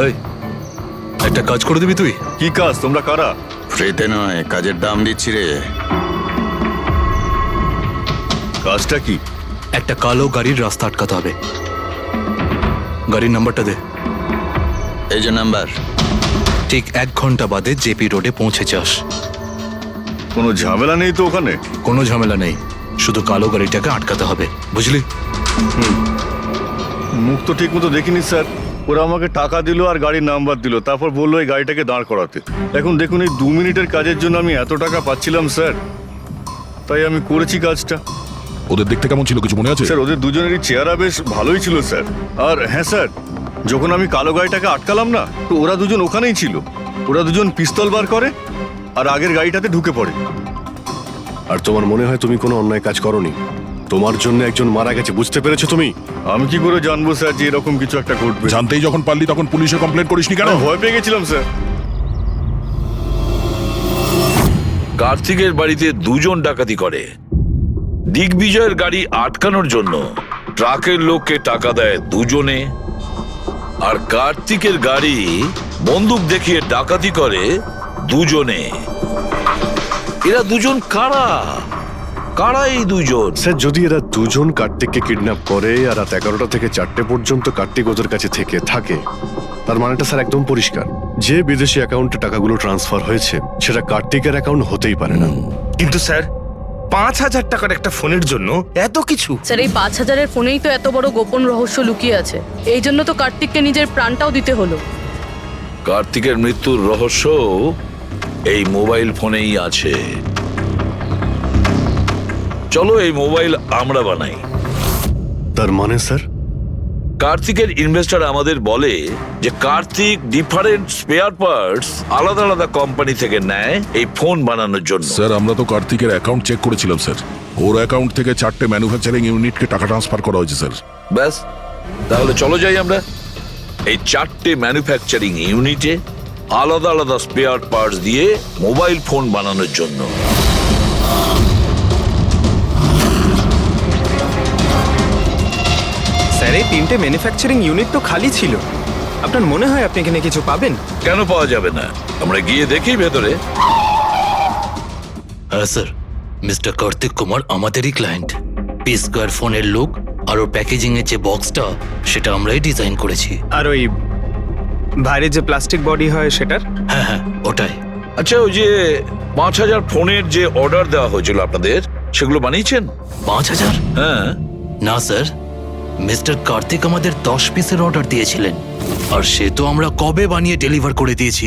এই একটা কাজ করে দিবি তুই? কি কাজ? তোমরা কারা? ফ্রিতে নয়, কাজের দাম দিচ্ছি রে। কাজটা কি? একটা কালো গাড়ির রাস্তা আটকাতে হবে। গাড়ির নাম্বারটা দে। এই যে নাম্বার। ঠিক 1 ঘন্টা বাদে জেপি রোডে পৌঁছে যাস। কোনো ঝামেলা নেই তো ওখানে? কোনো ঝামেলা নেই, শুধু কালো গাড়িটাকে আটকাতে হবে, বুঝলি? মুখ তো ঠিক মতো দেখিনি স্যার। ওরা আমাকে টাকা দিল আর গাড়ির নাম্বার দিল, তারপর বললো এই গাড়িটাকে দাঁড় করাতে। এখন দেখুন, এই 2 মিনিটের কাজের জন্য আমি এত টাকা পাচ্ছিলাম স্যার, তাই আমি করেছি কাজটা। ওদের দেখতে কেমন ছিল কিছু মনে আছে? স্যার ওদের দুজনেরই চেহারা বেশ ভালোই ছিল স্যার। আর হ্যাঁ স্যার, যখন আমি কালো গাড়িটাকে আটকালাম না, তো ওরা দুজন ওখানেই ছিল। ওরা দুজন পিস্তল বার করে আর আগের গাড়িটাতে ঢুকে পড়ে। আর তোমার মনে হয় তুমি কোনো অন্যায় কাজ করনি? তোমার জন্য একজন মারা গেছে, বুঝতে পেরেছো তুমি? আমি কি করে জানবো স্যার যে এরকম কিছু একটা ঘটবে? জানতেই যখন পারলি তখন পুলিশে কমপ্লেন করিসনি কেন? ভয় পেয়ে গেছিলাম স্যার। কার্তিকের বাড়িতে 2 জন ডাকাতি করে। দিগ্বিজয়ের গাড়ি আটকানোর জন্য ট্রাকের লোককে টাকা দেয় 2 জনে, আর কার্তিকের গাড়ি বন্দুক দেখিয়ে ডাকাতি করে 2 জনে। এরা 2 জন কারা? কারা এই 2 জন? স্যার যদি এরা 2 জন কার্তিককে কিডন্যাপ করে আর রাত 11টা থেকে 4টে পর্যন্ত কার্তিক ওদের কাছে থাকে, তার মানেটা স্যার একদম পরিষ্কার, যে বিদেশি অ্যাকাউন্টে টাকাগুলো ট্রান্সফার হয়েছে সেটা কার্তিকের অ্যাকাউন্ট হতেই পারে না। কিন্তু স্যার 5,000 টাকার একটা ফোনের জন্য এত কিছু? স্যার এই 5,000-এর ফোনেই তো এত বড় গোপন রহস্য লুকিয়ে আছে। এই জন্য তো কার্তিককে নিজের প্রাণটাও দিতে হলো। কার্তিকের মৃত্যুর রহস্য এই মোবাইল ফোনেই আছে। চলো এই মোবাইল আমরা বানাই। তার মানে স্যার? কার্তিকের ইনভেস্টর আমাদের বলে যে কার্তিক ডিফারেন্ট স্পেয়ার পার্টস আলাদা আলাদা কোম্পানি থেকে নেয় এই ফোন বানানোর জন্য। স্যার আমরা তো কার্তিকের অ্যাকাউন্ট চেক করেছিলাম স্যার। ওর অ্যাকাউন্ট থেকে 4টে ম্যানুফ্যাকচারিং ইউনিটকে টাকা ট্রান্সফার করা হয়েছে স্যার। ব্যাস, তাহলে চলো যাই আমরা এই 4টে ম্যানুফ্যাকচারিং ইউনিটে আলাদা আলাদা স্পেয়ার পার্টস দিয়ে মোবাইল ফোন বানানোর জন্য। স্যার এই 3টে ম্যানুফ্যাকচারিং ইউনিট তো খালি ছিল। আপনার মনে হয় আপনি এখানে কিছু পাবেন? কেন পাওয়া যাবে না? আমরা গিয়ে দেখি ভেতরে। হ্যাঁ স্যার, মিস্টার কার্তিক কুমার আমাদেরই ক্লায়েন্ট। পি স্কোয়ার ফোনের লোক আর ওর প্যাকেজিং এর যে বক্সটা সেটা আমরাই ডিজাইন করেছি। আর ওই বাইরে যে প্লাস্টিক বডি হয় সেটার? হ্যাঁ হ্যাঁ ওটাই। আচ্ছা, ওই যে 5,000 ফোনের যে অর্ডার দেওয়া হয়েছিল আপনাদের, সেগুলো বানিয়েছেন? 5,000? হ্যাঁ। না স্যার, মিস্টার কার্তিক আমাদের 10 পিসের অর্ডার দিয়েছিলেন, আর সে তো আমরা কবে বানিয়ে ডেলিভার করে দিয়েছি।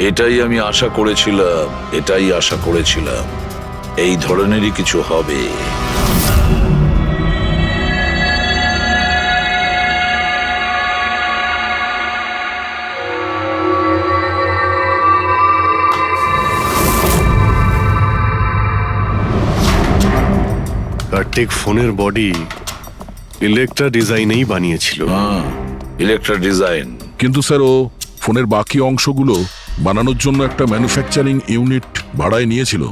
এটাই আমি আশা করেছিলাম, এই ধরনেরই কিছু হবে। কার্তিক ফোনের বডি ইলেকট্রা ডিজাইনেই বানিয়েছিল। Electra design. কিন্তু স্যার ও ফোনের বাকি অংশগুলো বানানোর জন্য একটা ম্যানুফ্যাকচারিং ইউনিট ভাড়ায় নিয়েছিল,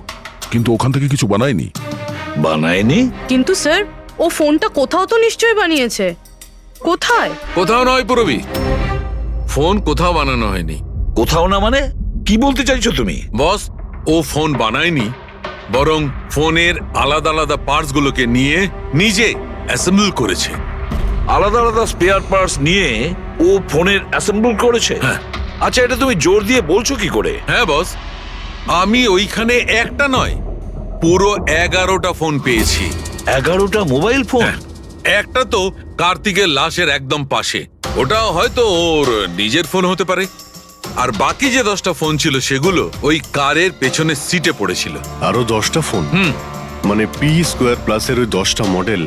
কিন্তু ওখান থেকে কিছু বানায়নি। বানায়নি? কিন্তু স্যার ও ফোনটা কোথাও তো নিশ্চয়ই বানিয়েছে। কোথায়? কোথাও নয় পুরবি, ফোন কোথাও বানানো হয়নি। কোথাও না মানে কি বলতে চাইছো তুমি? বস, ও ফোন বানায়নি, বরং ফোনের আলাদা আলাদা পার্টস গুলোকে নিয়ে নিজে অ্যাসেম্বল করেছে। আলাদা আলাদা স্পেয়ার পার্টস নিয়ে ও ফোনের অ্যাসেম্বল করেছে? হ্যাঁ। আচ্ছা, এটা তুমি জোর দিয়ে বলছো কি করে? হ্যাঁ বস, আমি ওইখানে একটা নয় পুরো 11টা ফোন পেয়েছি। 11টা মোবাইল ফোন? একটা তো কার্তিকের লাশের একদম পাশে, ওটা হয়তো ওর নিজের ফোন হতে পারে। আর বাকি যে 10টা ফোন ছিল সেগুলো ওই কারের পেছনের সিটে পড়েছিল। আরো 10টা ফোন? মানে পি স্কোয়ার প্লাসের ওই 10টা মডেল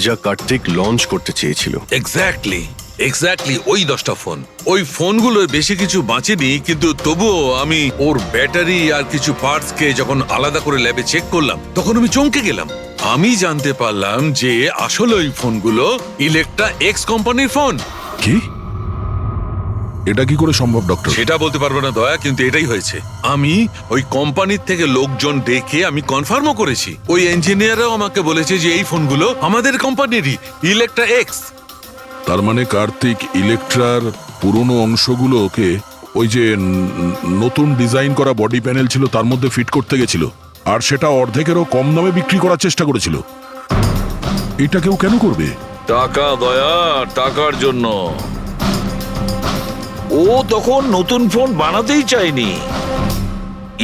যা কার্তিক লঞ্চ করতে চেয়েছিল। এক্স্যাক্টলি ওই 10টা ফোন। ওই ফোনগুলোর বেশি কিছু বাঁচেনি, কিন্তু তবুও আমি ওর ব্যাটারি আর কিছু পার্টসকে যখন আলাদা করে ল্যাবে চেক করলাম তখন আমি চমকে গেলাম। আমি জানতে পারলাম যে আসলে ওই ফোনগুলো ইলেকট্রা এক্স কোম্পানির ফোন। কি? এটা কি করে সম্ভব ডক্টর? সেটা বলতে পারবো না দয়া, কিন্তু এটাই হয়েছে। আমি ওই কোম্পানির থেকে লোকজন ডেকে আমি কনফার্মও করেছি। ওই ইঞ্জিনিয়ারও আমাকে বলেছে যে এই ফোনগুলো আমাদের কোম্পানিরই, ইলেকট্রা এক্স। তার মানে কার্তিক ইলেকট্রার পুরনো অংশগুলোকে ওই যে নতুন ডিজাইন করা বডি প্যানেল ছিল তার মধ্যে ফিট করতে গেছিল, আর সেটা অর্ধেকেরও কম দামে বিক্রি করার চেষ্টা করেছিল। এটা কেউ কেন করবে? টাকা দয়া, টাকার জন্য। ও তখন নতুন ফোন বানাতেই চায়নি,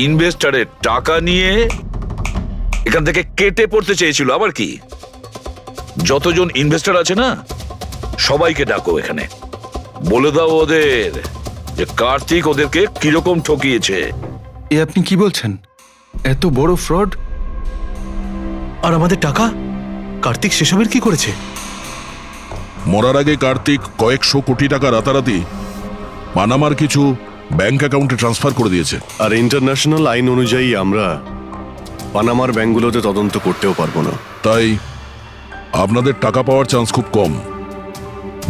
ইনভেস্টারের টাকা নিয়ে এখান থেকে কেটে পড়তে চেয়েছিল। আবার কি, যতজন ইনভেস্টর আছে না সবাইকে ডাকো এখানে, বলে দাও ওদের যে কার্তিক ওদেরকে কিরকম ঠকিয়েছে। এ আপনি কি বলছেন? এত বড় ফ্রড! আর আমাদের টাকা? কার্তিক সেসবের কি করেছে? মরার আগে কার্তিক কয়েকশো কোটি টাকা রাতারাতি পানামার কিছু ব্যাংক অ্যাকাউন্টে ট্রান্সফার করে দিয়েছে। আর ইন্টারন্যাশনাল আইন অনুযায়ী আমরা পানামার ব্যাংকগুলোতে তদন্ত করতেও পারবো না। তাই আপনাদের টাকা পাওয়ার চান্স খুব কম,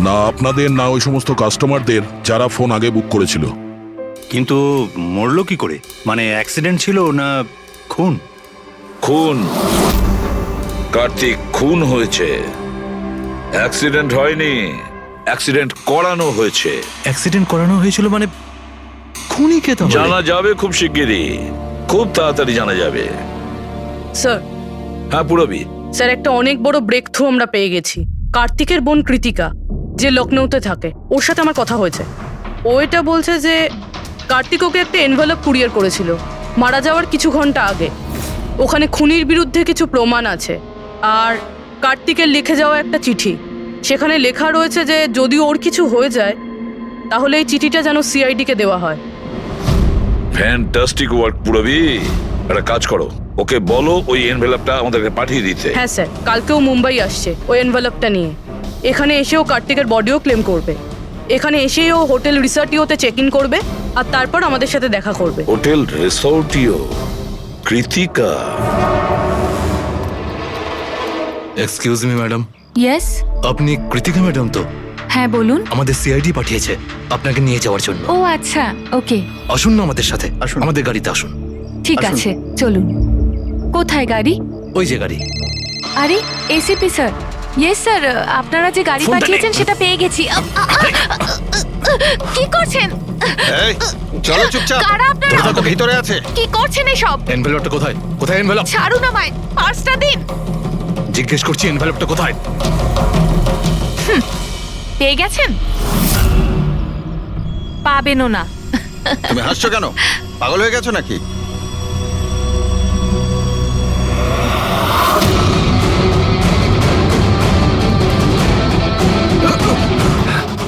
না আপনাদের না ওই সমস্ত কাস্টমারদের যারা ফোন আগে বুক করেছিল। কিন্তু মরলো কি করে? মানে অ্যাক্সিডেন্ট ছিল না খুন? খুন। কার্তিক খুন হয়েছে, অ্যাক্সিডেন্ট হয়নি, অ্যাক্সিডেন্ট করানো হয়েছে। অ্যাক্সিডেন্ট করানো হয়েছিল মানে খুনি কে তাহলে? জানা যাবে খুব শিগগিরই, খুব তাড়াতাড়ি জানা যাবে। স্যার, হ্যাঁ পুরবি। স্যার একটা অনেক বড় ব্রেক থ্রু আমরা পেয়ে গেছি। কার্তিকের বোন কৃতিকা, যে লখনৌতে থাকে, ওর সাথে আমার কথা হয়েছে। ও এটা বলছে যে কার্তিক ওকে একটা এনভেলপ কুরিয়ার করেছিল মারা যাওয়ার কিছু ঘন্টা আগে। ওখানে খুনির বিরুদ্ধে কিছু প্রমাণ আছে, আর কার্তিকের লিখে যাওয়া একটা চিঠি, সেখানে লেখা রয়েছে যে যদি ওর কিছু হয়ে যায় তাহলে এই চিঠিটা যেন সিআইডিকে দেওয়া হয়। ফ্যান্টাস্টিক ওয়ার্ক পুরবি। একটা কাজ করো, ওকে বলো ওই এনভেলপটা আমাদেরকে পাঠিয়ে দিতে। হ্যাঁ স্যার, কালকেও মুম্বাই আসছে ওই এনভেলপটা নিয়ে। এখানে এসেও কার্তিকের বডিও ক্লেম করবে। এখানে এসেই ও হোটেল রিসর্টিওতে চেক ইন করবে, আর তারপর আমাদের সাথে দেখা করবে। হোটেল রিসর্টিও? Kritika? Excuse me madam. Yes, আপনি কৃতিকা ম্যাডাম তো? হ্যাঁ বলুন। আমাদের সিআইডি পাঠিয়েছে আপনাকে নিয়ে যাওয়ার জন্য। ও আচ্ছা, ওকে। আসুন না আমাদের সাথে, আসুন আমাদের গাড়িতে আসুন। ঠিক আছে, চলুন। কোথায় গাড়ি? ওই যে গাড়ি। আরে এসিপি স্যার। ইয়েস স্যার, আপনারা যে গাড়ি ফোনটা পাঠিয়েছেন নে। সেটা পেয়ে গেছি। কি করছেন? এই চলো চুপচাপ। কারা আপনারা? ওরা তো ভিতরে আছে। কি করছেন এসব? এনভেলপটা কোথায়? কোথায় এনভেলপ? ছাড়ুন আমায়, পার্সটা দিন। জিজ্ঞেস করছি এনভেলপটা কোথায়? পেয়ে গেছেন? পাবেনও না। তুমি হাসছো কেন? পাগল হয়ে গেছো নাকি?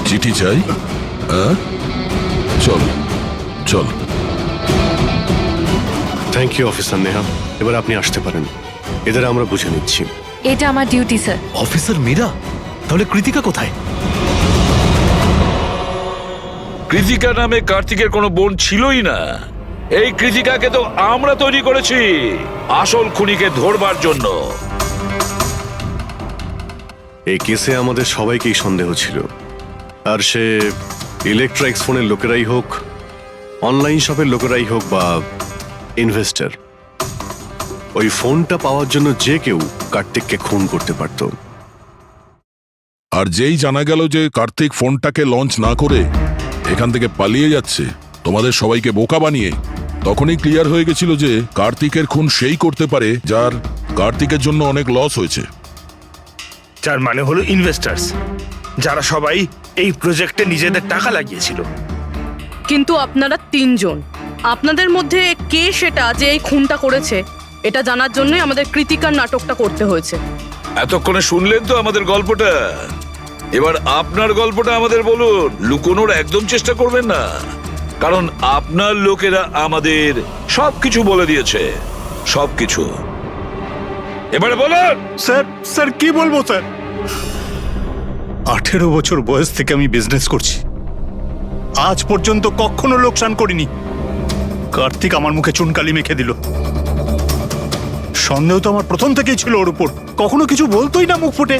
চিঠি চাই? হ্যাঁ, চল চল। থ্যাংক ইউ অফিসার নেহা, এবার আপনি আসতে পারেন। এদের আমরা বুঝে নিচ্ছি। এটা আমার ডিউটি স্যার। অফিসার মীরা? তাহলে কৃতিকা কোথায়? কৃতিকা নামে কার্তিকের কোনো বোন ছিলই না। এই কৃতিকাকে তো আমরা তৈরি করেছি আসল খুনিকে ধরবার জন্য। এই কেসে আমাদের সবাইকেই সন্দেহ ছিল, আর সে ইলেকট্রা এক্স ফোনের লোকেরাই হোক, অনলাইন শপের লোকেরাই হোক, বা ইনভেস্টর, ওই ফোনটা পাওয়ার জন্য যে কেউ কার্তিককে খুন করতে পারত। আর যেই জানা গেল যে কার্তিক ফোনটাকে লঞ্চ না করে এখান থেকে পালিয়ে যাচ্ছে তোমাদের সবাইকে বোকা বানিয়ে, তখনই ক্লিয়ার হয়ে গেছিল যে কার্তিকের খুন সেই করতে পারে যার কার্তিকের জন্য অনেক লস হয়েছে। যার মানে হলো ইনভেস্টার্স, যারা সবাই এই প্রজেক্টে নিজেদের টাকা লাগিয়েছিল। কিন্তু আপনারা তিনজন, আপনাদের মধ্যে কে সেটা যে এই খুনটা করেছে এটা জানার জন্যই আমাদের কৃতিকার নাটকটা করতে হয়েছে। এতক্ষণে শুনলেন তো আমাদের গল্পটা, এবার আপনার গল্পটা আমাদের বলুন। লুকোনোর একদম চেষ্টা করবেন না, কারণ আপনার লোকেরা আমাদের সবকিছু বলে দিয়েছে, সবকিছু। এবারে বলুন। স্যার কি বলবো স্যার? 18 বছর বয়স থেকে আমি বিজনেস করছি, আজ পর্যন্ত কখনো লোকসান করিনি। কার্তিক আমার মুখে চুনকালি মেখে দিল। সন্দেহ তো আমার প্রথম থেকেই ছিল ওর উপর। কখনো কিছু বলতোই না মুখ ফুটে,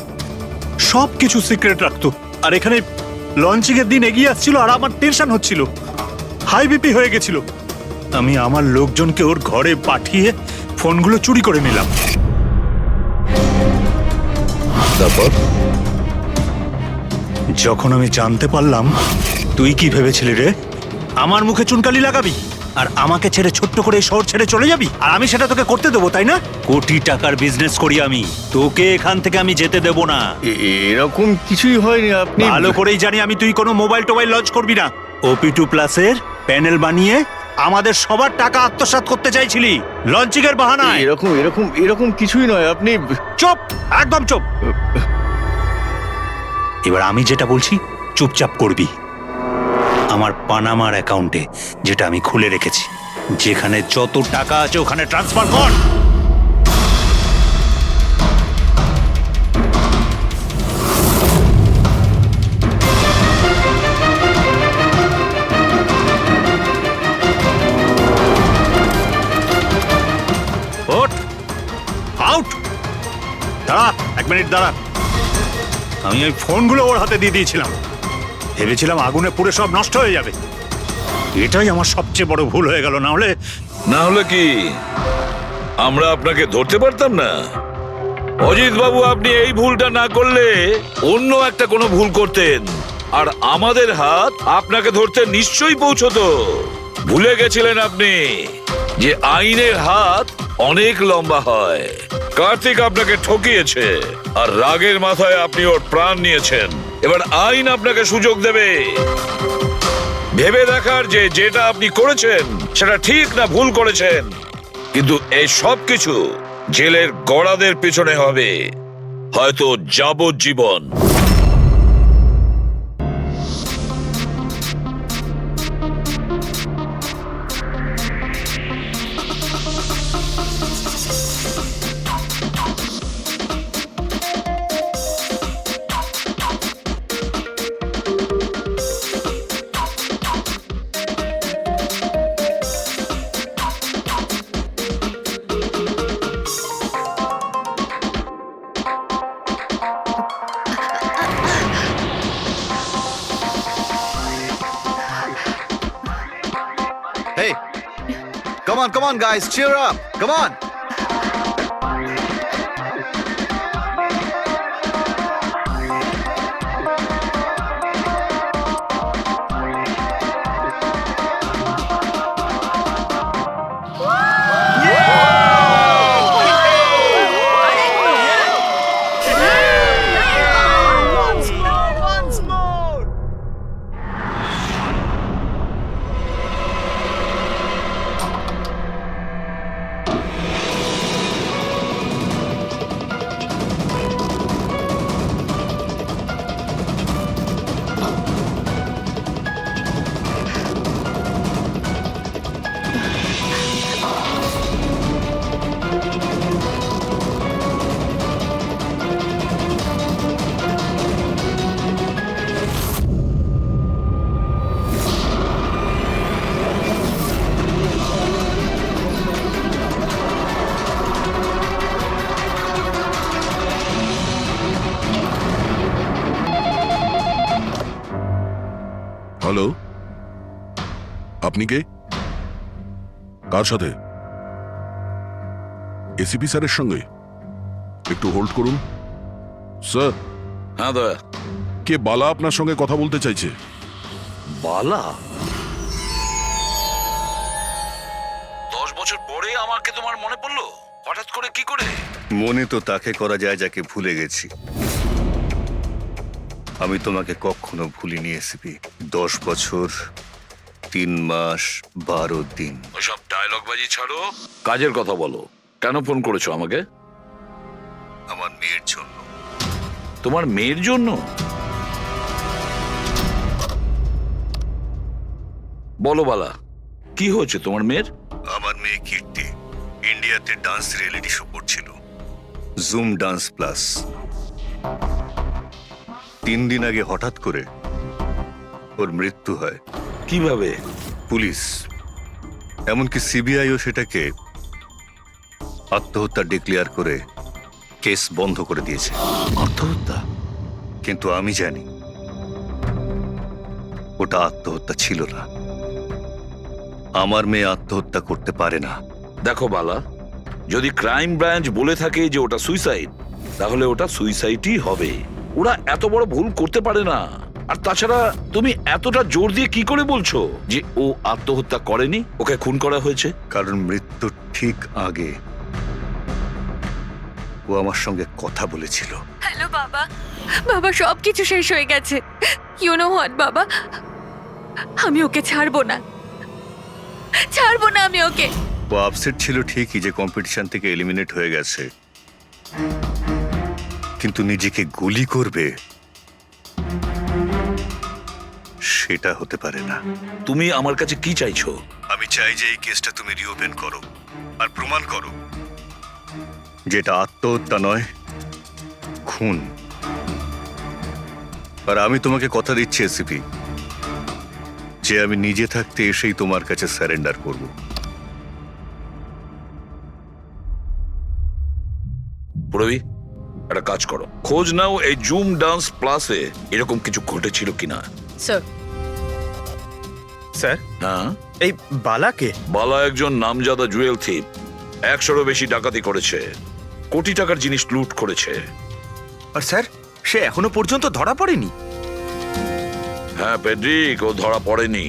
সব কিছু সিক্রেট রাখতো। আর এখানে লঞ্চিং এর দিন এগিয়ে আসছিল আর আমার টেনশন হচ্ছিল, হাই বিপি হয়ে গেছিল। আমি আমার লোকজনকে ওর ঘরে পাঠিয়ে ফোনগুলো চুরি করে নিলাম। তারপর যখন আমি জানতে পারলাম, তুই কি ভেবেছিলি রে? আমার মুখে চুনকালি লাগাবি আর আমাকে ছেড়ে ছোট্ট করে এই শহর ছেড়ে চলে যাবি, আর আমি সেটা তোকে করতে দেবো, তাই না? কোটি টাকার বিজনেস করি আমি, তোকে এখান থেকে আমি যেতে দেবো না। এরকম কিছুই হয়নি। আপনি ভালো করেই জানি আমি তুই কোনো মোবাইল টোবাইল লঞ্চ করবি না। OP2 প্লাসের প্যানেল বানিয়ে আমাদের সবার টাকা আত্মসাৎ করতে চাইছিলি লঞ্চিং এর বাহানায়। এরকম এরকম এরকম কিছুই নয়। আপনি চুপ, একদম চুপ। এবার আমি যেটা বলছি চুপচাপ করবি। আমার পানামার অ্যাকাউন্টে, যেটা আমি খুলে রেখেছি, যেখানে যত টাকা আছে ওখানে ট্রান্সফার কর। ওঠ, আউট। দাঁড়া, 1 মিনিট দাঁড়া। আমি ওই ফোনগুলো ওর হাতে দিয়ে দিয়েছিলাম, ভেবেছিলাম আগুনে পুড়ে সব নষ্ট হয়ে যাবে। এটাই আমার সবচেয়ে বড় ভুল হয়ে গেল। না হলে কি আমরা আপনাকে ধরতে পারতাম না? অজিত বাবু, আপনি এই ভুলটা না করলে অন্য একটা কোনো ভুল করতেন, আর আমাদের হাত আপনাকে ধরতে নিশ্চয়ই পৌঁছতো। ভুলে গেছিলেন আপনি যে আইনের হাত অনেক লম্বা হয়। কার্তিক আপনাকে ঠকিয়েছে, আর রাগের মাথায় আপনি ওর প্রাণ নিয়েছেন। এবার আইন আপনাকে সুযোগ দেবে ভেবে দেখার যে যেটা আপনি করেছেন সেটা ঠিক না ভুল করেছেন। কিন্তু এই সব কিছু জেলের গড়াদের পিছনে হবে, হয়তো যাবজ্জীবন। Hey, come on, guys, cheer up, come on. Hello, আপনি কে? কার সাথে? এসিপি স্যারের সঙ্গে? একটু হোল্ড করুন স্যার। হ্যাঁ দয়া। কে বালা আপনার সঙ্গে কথা বলতে চাইছে। বালা? 10 বছর পরে আমাকে তোমার মনে পড়লো হঠাৎ করে, কি করে? মনে তো তাকে করা যায় যাকে ভুলে গেছি। আমি তোমাকে কখনো ভুলিনি এসিপি। 10 বছর 3 মাস 12 দিন। ওইসব ডায়লগ বাজি ছাড়ো, কাজের কথা বলো। কেন ফোন করেছো আমাকে? আমার মেয়ের জন্য। তোমার মেয়ের জন্য? বলো বালা, কি হয়েছে তোমার মেয়ের? আমার মেয়ে কীর্তি ইন্ডিয়াতে ডান্স রিয়েলিটি শো করছিল, জুম ডান্স প্লাস। 3 দিন আগে হঠাৎ করে ওর মৃত্যু হয়। কিভাবে? পুলিশ, এমনকি সিবিআইও সেটাকে আত্মহত্যা ডিক্লেয়ার করে কেস বন্ধ করে দিয়েছে। আত্মহত্যা? কিন্তু আমি জানি ওটা আত্মহত্যা ছিল না। আমার মেয়ে আত্মহত্যা করতে পারে না। দেখো বালা, যদি ক্রাইম ব্রাঞ্চ বলে থাকে যে ওটা সুইসাইড, তাহলে ওটা সুইসাইডই হবে। ওরা এত বড় ভুল করতে পারে না। আর তাছাড়া তুমি এতটা জোর দিয়ে কি করে বলছো যে ও আত্মহত্যা করেনি, ওকে খুন করা হয়েছে? কারণ মৃত্যুর ঠিক আগে ও আমার সঙ্গে কথা বলেছিল। হ্যালো বাবা, বাবা সব কিছু শেষ হয়ে গেছে। ইউ নো হোয়াট বাবা, আমি ওকে ছাড়বো না, ছাড়বো না আমি ওকে। ও আপসেট ছিল ঠিকই যে কম্পিটিশন থেকে এলিমিনেট হয়ে গেছে, কিন্তু নিজেকে গুলি করবে সেটা হতে পারে না। তুমি আমার কাছে কি চাইছো? আমি চাই যে এই কেসটা তুমি রিওপেন করো আর প্রমাণ করো যেটা আত্মহত্যা নয়, খুন। আর আমি তোমাকে কথা দিচ্ছি এসিপি, যে আমি নিজে থাকতে এসেই তোমার কাছে সারেন্ডার করব। পুরবি, একটা কাজ করো, খোঁজ নাও এই জুম ডান্স প্লাসে এরকম কিছু ঘটেছিল কিনা। স্যার, স্যার হ্যাঁ, এই বালাকে? বালা একজন নামজাদা জুয়েল থিপ। 100-এরও বেশি ডাকাতি করেছে, কোটি টাকার জিনিস লুট করেছে। আর স্যার, সে এখনো পর্যন্ত ধরা পড়েনি? হ্যাঁ পেড্রিক, ও ধরা পড়েনি।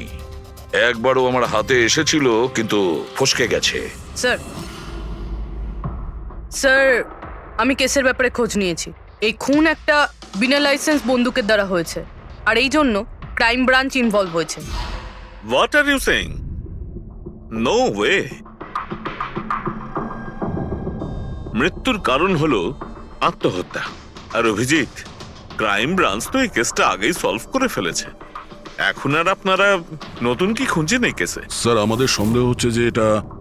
একবারও আমার হাতে এসেছিল, কিন্তু ফসকে গেছে। স্যার, স্যার, আমি কেসের ব্যাপারে খোঁজ নিয়েছি। এই খুন একটা বিনা লাইসেন্স বন্দুকের দ্বারা হয়েছে, আর এই জন্য ক্রাইম ব্রাঞ্চ ইনভলভ হয়েছে। What are you saying? No way. মৃত্যুর কারণ হলো আত্মহত্যা। আর অভিজিৎ, ক্রাইম ব্রাঞ্চ তো এই কেসটা আগেই সলভ করে ফেলেছে। এখন আর আপনারা নতুন কি খুঁজছেন এই কেসে? স্যার, আমাদের সন্দেহ হচ্ছে যে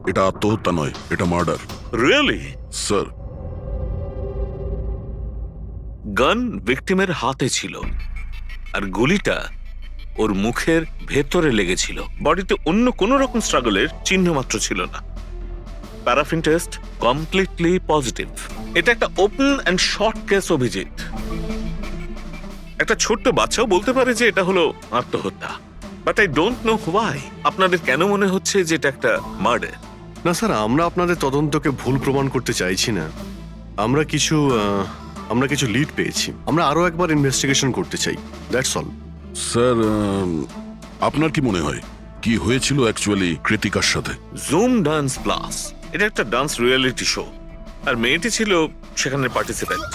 এটা আত্মহত্যা নয়, এটা মার্ডার। রিয়েলি? স্যার, গান ভিকটিমের হাতে ছিল, আর গুলিটা ওর মুখের ভেতরে লেগেছিল। বডিতে অন্য কোনো রকম স্ট্রাগলের চিহ্ন মাত্র ছিল না। Paraffin test completely positive. এটা একটা open and short case Abhijit. একটা ছোট্ট বাচ্চাও বলতে পারে যে এটা হলো আত্মহত্যা। But I don't know why আপনাদের কেন মনে হচ্ছে যে এটা একটা মার্ডার। না স্যার, আমরা আপনাদের তদন্তকে ভুল প্রমাণ করতে চাইছি না। আমরা কিছু লিড পেয়েছি, আমরা আরো একবার ইনভেস্টিগেশন করতে চাই, দ্যাটস অল। স্যার, আপনার কি মনে হয় কি হয়েছিল অ্যাকচুয়ালি কৃতিকার সাথে? জুম ডান্স প্লাস এটা একটা ডান্স রিয়েলিটি শো, আর মেয়েটি ছিল সেখানের পার্টিসিপেন্ট।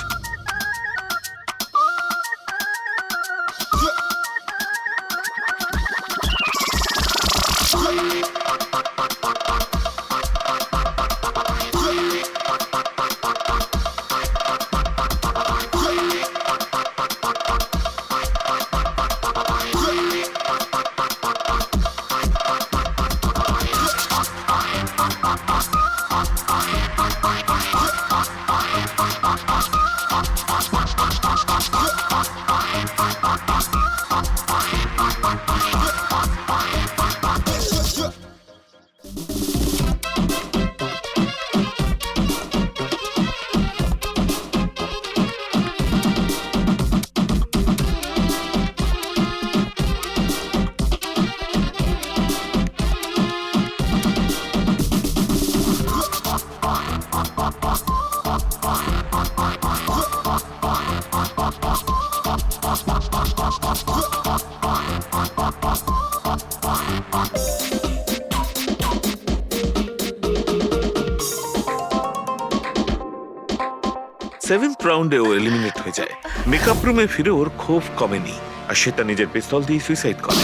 সেভেন্থ রাউন্ডে ও এলিমিনেট হয়ে যায়। মেকআপ রুমে ফিরে ওর ক্ষোভ কমেনি, আর সে তার নিজের পিস্তল দিয়ে সুইসাইড করে।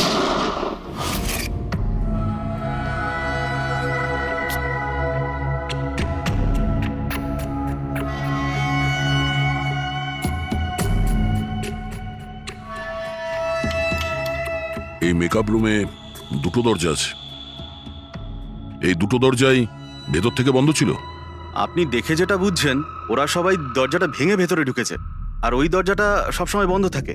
এই মেকআপ রুমে দুটো দরজা আছে, এই দুটো দরজাই ভেতর থেকে বন্ধ ছিল। আপনি দেখে যেটা বুঝছেন, ওরা সবাই দরজাটা ভেঙে ভেতরে ঢুকেছে, আর ওই দরজাটা সবসময় বন্ধ থাকে।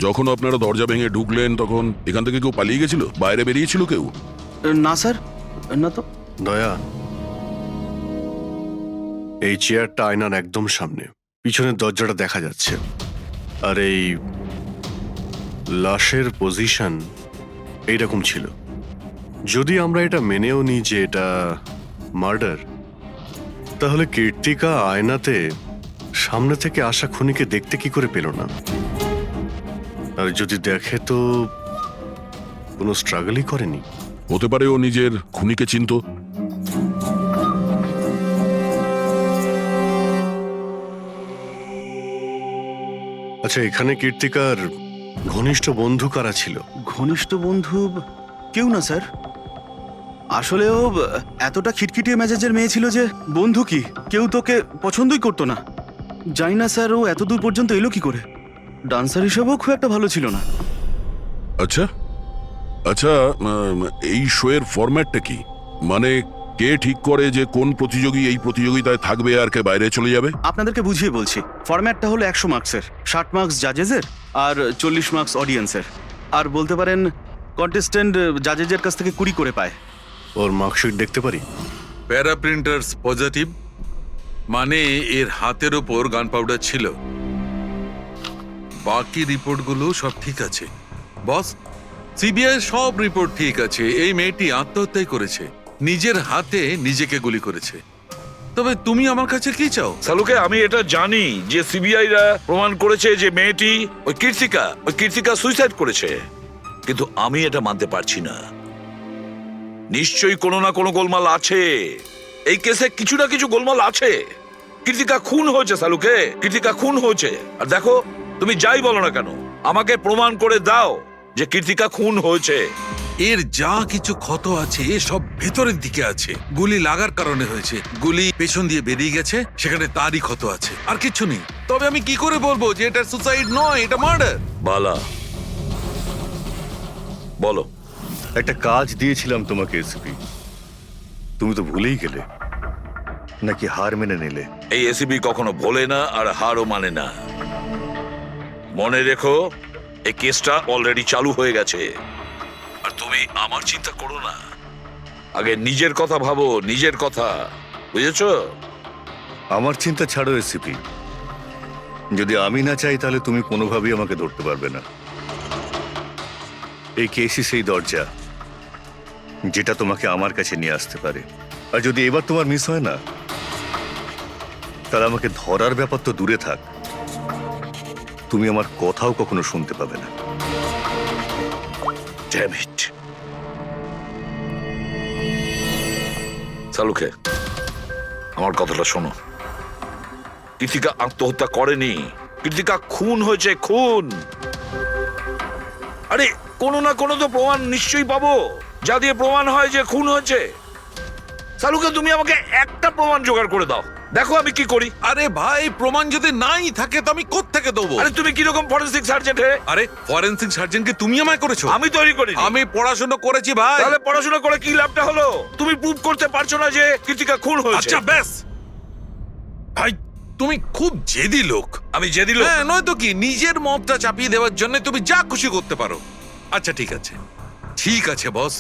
যখন আপনারা দরজা ভেঙে ঢুকলেন তখন এখান থেকে কেউ পালিয়ে গেছিল? বাইরে বেরিয়েছিল কেউ? না স্যার, না তো। দয়া, এই চেয়ারটা আয়নার একদম সামনে, পিছনের দরজাটা দেখা যাচ্ছে, আর এই লাশের পজিশন এইরকম ছিল। যদি আমরা এটা মেনেও নিই যে এটা মার্ডার, তাহলে কীর্তিকা আয়নাতে সামনে থেকে আসা খুনিকে দেখতে কি করে পেল না? আর যদি দেখে তো কোনো স্ট্রাগলই করেনি। হতে পারে ও নিজের খুনিকে চিনতো। আচ্ছা, এখানে কীর্তিকার ঘনিষ্ঠ বন্ধু কারা ছিল? ঘনিষ্ঠ বন্ধু কেউ না স্যার। আসলেও এতটা খিটখিটিয়ে মেজাজের মেয়ে ছিল যে বন্ধু কি কেউ তোকে পছন্দই করতো না। জানি না স্যার ও এত দূর পর্যন্ত এলো কি করে। ডান্সার হিসেবেও খুব একটা ভালো ছিল না। আচ্ছা আচ্ছা, এই শোয়ের ফরম্যাটটা কি? মানে কে ঠিক করে যে কোন প্রতিযোগী এই প্রতিযোগিতায় থাকবে আর কে বাইরে চলে যাবে? আপনাদেরকে বুঝিয়ে বলছি। ফরম্যাটটা হলো 100 মার্কসের, 60 মার্কস জাজেসের আর 40 মার্কস অডিয়েন্সের। আর বলতে পারেন কন্টেস্টেন্ট জাজেসের কাছ থেকে 20 করে পায়। ওর মার্কশিট দেখতে পারি? প্যারা প্রিন্টার্স পজিটিভ, মানে এর হাতের ওপর গান পাউডার ছিল। বাকি রিপোর্টগুলো সব ঠিক আছে বস। সিবিআই সব রিপোর্ট ঠিক আছে। এই মেয়েটি আত্মহত্যাই করেছে, নিজের হাতে নিজেকে গুলি করেছে। তবে তুমি আমার কাছে কি চাও? সালুকে, আমি এটা জানি যে সিবিআইরা প্রমাণ করেছে যে মেয়েটি ওই কীর্তিকা সুইসাইড করেছে, কিন্তু আমি এটা মানতে পারছি না। নিশ্চয়ই কোনো না কোনো গোলমাল আছে এই কেসে, কিছু না কিছু গোলমাল আছে। কীর্তিকা খুন হয়েছে সালুকে, কীর্তিকা খুন হয়েছে। আর দেখো, তুমি যাই বলো না কেন, আমাকে প্রমাণ করে দাও যে কীর্তিকা খুন হয়েছে। এর যা কিছু ক্ষত আছে সব ভেতরের দিকে আছে। গুলি লাগার কারণে হয়েছে, গুলি পেছন দিয়ে বেরিয়ে গেছে, সেখানে তারই ক্ষত আছে, আর কিছু নেই। তবে আমি কি করে বলবো যে এটা সুসাইড নয়, এটা মার্ডার? বালা, বলো। একটা কাজ দিয়েছিলাম তোমাকে এসপি, তুমি তো ভুলেই গেলে, নাকি হার মেনে নিলে? এই এসিবি কখনো ভোলে না আর হারও মানে না। মনে রেখো, এই কেসটা অলরেডি চালু হয়ে গেছে। আর তুমি আমার চিন্তা করো না, আগে নিজের কথা ভাবো, নিজের কথা, বুঝেছো? আমার চিন্তা ছাড়ো এসিপি, যদি আমি না চাই তাহলে তুমি কোনোভাবেই আমাকে ধরতে পারবে না। এই কেসই সেই দরজা যেটা তোমাকে আমার কাছে নিয়ে আসতে পারে। আর যদি এবার তোমার মিস হয় না, তাহলে আমাকে ধরার ব্যাপার তো দূরে থাক, তুমি আমার কথাও কখনো শুনতে পাবে না। Damn it. সালুকে, আমার কথাটা শোনো। কীর্তিকা আত্মহত্যা করেনি, কীর্তিকা খুন হয়েছে, খুন। আরে কোনো না কোনো তো প্রমাণ নিশ্চয়ই পাবো, যা দিয়ে প্রমাণ হয় যে খুন হয়েছে। সালুকে, তুমি আমাকে একটা প্রমাণ জোগাড় করে দাও, দেখো আমি কি করি। আরে ভাই, প্রমাণ যদি নাই থাকে তো আমি কোত্থেকে দেবো? আরে তুমি কিরকম ফরেনসিক সার্জেন্ট হে? আরে ফরেনসিক সার্জনকে তুমি আমায় করেছো? আমি তৈরি করি। আমি পড়াশোনা করেছি ভাই। তাহলে পড়াশোনা করে কি লাভটা হলো? তুমি প্রুভ করতে পারছো না যে কীর্তিকা খুন হয়েছে। আচ্ছা ব্যাস ভাই, তুমি খুব জেদি লোক। আমি জেদি লোক? হ্যাঁ, নয়তো কি, নিজের মতটা চাপিয়ে দেওয়ার জন্য তুমি যা খুশি করতে পারো। আচ্ছা ঠিক আছে, ঠিক আছে বস,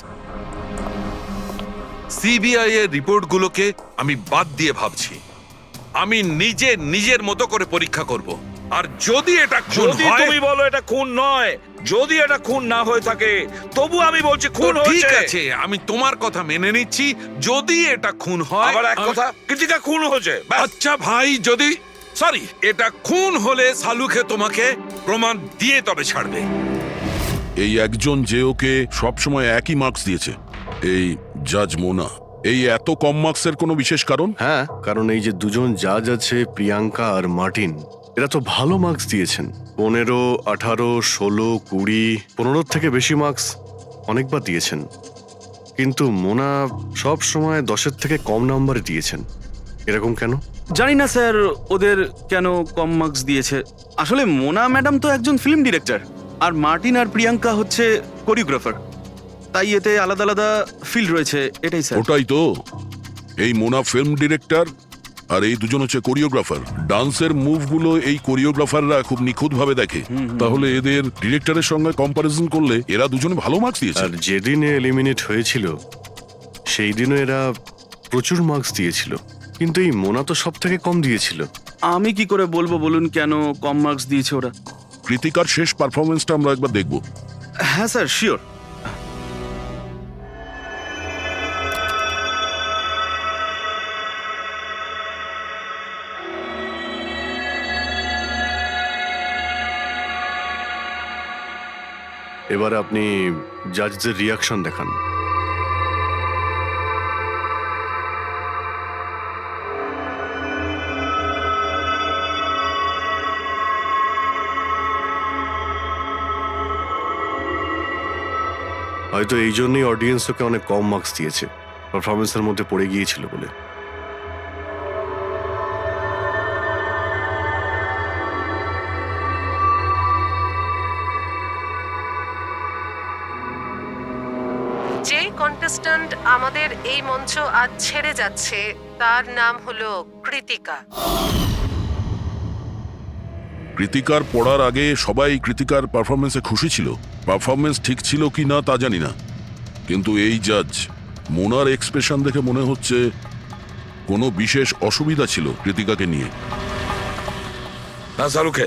সিবিআই এর রিপোর্টগুলোকে আমি বাদ দিয়ে ভাবছি। আমি নিজের মতো করে পরীক্ষা করব। আর যদি এটা খুন যদি হয়, তুমি বলো এটা খুন নয়, যদি এটা খুন না হয়ে থাকে, তবু আমি বলছি খুন তো ঠিক হয়েছে। আছে, আমি তোমার কথা মেনে নিচ্ছি। যদি এটা খুন হয়, আবার এক কথা, কীর্তিকা খুন হয়েছে, ব্যাস। আচ্ছা ভাই, যদি সরি এটা খুন হলে সালুকে তোমাকে প্রমাণ দিয়ে তবে ছাড়বে। এই একজন যে ওকে সবসময় একই মার্কস দিয়েছে, এই জাজ মোনা, এই এত কম মার্কসের কোনো বিশেষ কারণ? হ্যাঁ, কারণ এই যে দুজন জাজ আছে, প্রিয়াঙ্কা আর মার্টিন, এরা তো ভালো মার্কস দিয়েছেন। 15, 18, 16, 20, 15 থেকে বেশি মার্কস অনেকবার দিয়েছেন। কিন্তু মোনা সব সময় 10-এর থেকে কম নাম্বারে দিয়েছেন। এরকম কেন? জানি না স্যার ওদের কেন কম মার্কস দিয়েছে। আসলে মোনা ম্যাডাম তো একজন ফিল্ম ডিরেক্টর, আর মার্টিন আর প্রিয়াঙ্কা হচ্ছে কোরিওগ্রাফার, তাই এতে আলাদা আলাদা ফিল্ড রয়েছে, এটাই স্যার। ওটাই তো, এই মোনা ফিল্ম ডিরেক্টর আর এই দুজন হচ্ছে কোরিওগ্রাফার। ডান্সের মুভগুলো এই কোরিওগ্রাফাররা খুব নিখুঁতভাবে দেখে। তাহলে এদের ডিরেক্টরের সঙ্গে কম্পারিজন করলে এরা দুজনে ভালো মার্কস দিয়েছে। আর যেদিন এলিমিনেট হয়েছিল সেই দিনও এরা প্রচুর মার্কস দিয়েছিল, কিন্তু এই মোনা তো সব থেকে কম দিয়েছিল। আমি কি করে বলবো বলুন কেন কম মার্কস দিয়েছে ওরা? কৃতিকার শেষ পারফরমেন্সটা আমরা একবার দেখব। হ্যাঁ স্যার, শিওর। এবার আপনি জাজদের রিয়াকশন দেখান। হয়তো এই জন্যই অডিয়েন্স ওকে অনেক কম মার্কস দিয়েছে, পারফরমেন্সের মধ্যে পড়ে গিয়েছিল বলে। যে কন্টেস্ট্যান্ট আমাদের এই মঞ্চ আজ ছেড়ে যাচ্ছে তার নাম হলো কৃতিকা। কৃতিকার পড়ার আগে সবাই কৃতিকার পারফরমেন্সে খুশি ছিল। পারফরমেন্স ঠিক ছিল কি না তা জানি না, কিন্তু এই জাজ মোনার এক্সপ্রেশন দেখে মনে হচ্ছে কোনো বিশেষ অসুবিধা ছিল কৃতিকাকে নিয়ে। না শাহরুখে,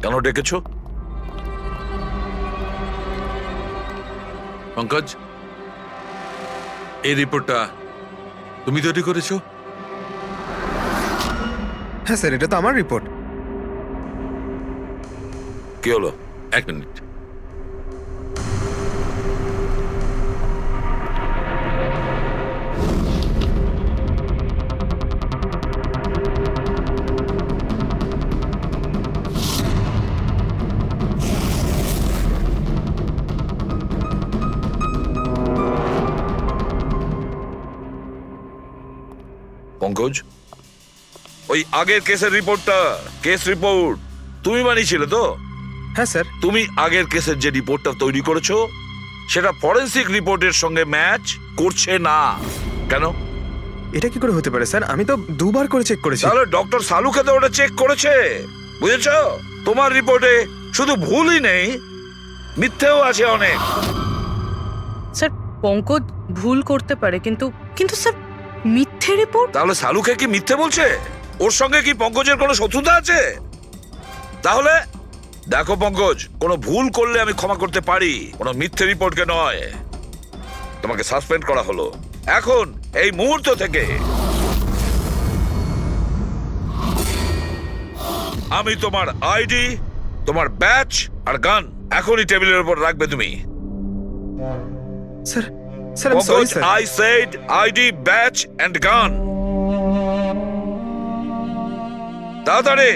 কেন ডেকেছো? পঙ্কজ, এই রিপোর্টটা তুমি তৈরি করেছো? হ্যাঁ স্যার, এটা তো আমার রিপোর্ট। কি হলো? 1 মিনিট। পঙ্কজ, ওই আগের কেসের রিপোর্টটা, কেস রিপোর্ট তুমি বানিয়েছিলে তো? হ্যাঁ স্যার। তুমি আগের কেসের যে রিপোর্টটা তৈরি করেছো সেটা ফরেনসিক রিপোর্টের সঙ্গে ম্যাচ করছে না কেন? এটা কি করে হতে পারে স্যার? আমি তো 2 বার করে চেক করেছি। তাহলে ডক্টর সালুকে তো ওটা চেক করেছে, বুঝেছো? তোমার রিপোর্টে শুধু ভুলই নেই, মিথ্যেও আছে অনেক। স্যার, পঙ্কজ ভুল করতে পারে, কিন্তু কিন্তু স্যার মিথ্যে রিপোর্ট? তাহলে সালুকে কি মিথ্যে বলছে? ওর সঙ্গে কি পঙ্কজের কোনো শত্রুতা আছে? তাহলে দেখো পঙ্কজ, কোনো ভুল করলে আমি ক্ষমা করতে পারি, কোনো মিথ্যে রিপোর্টকে নয়। তোমাকে সাসপেন্ড করা হলো এখন, এই মুহূর্ত থেকে। আমি তোমার আইডি, তোমার ব্যাচ আর গান এখনই টেবিলের উপর রাখবে তুমি। স্যার, স্যার আমি sorry sir. I said ID, badge and gun. তাড়াতাড়ি।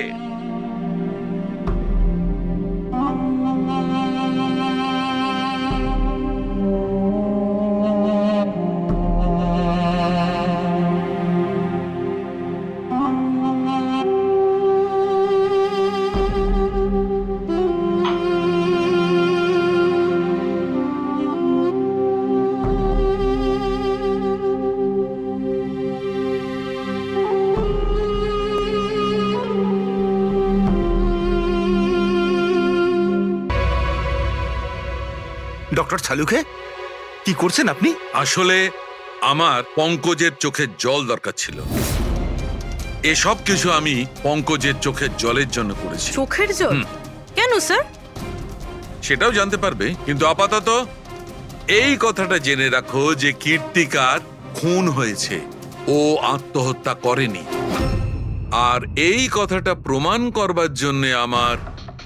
ডক্টর সালুকে, কি করছেন আপনি? আসলে আমার পঙ্কজের চোখের জল দরকার ছিল। এসব কিছু আমি পঙ্কজের চোখের জলের জন্য করেছি। চোখের জল? কেন স্যার? সেটাও জানতে পারবে, কিন্তু আপাতত এই কথাটা জেনে রাখো যে কীর্তিকার খুন হয়েছে, ও আত্মহত্যা করেনি। আর এই কথাটা প্রমাণ করবার জন্য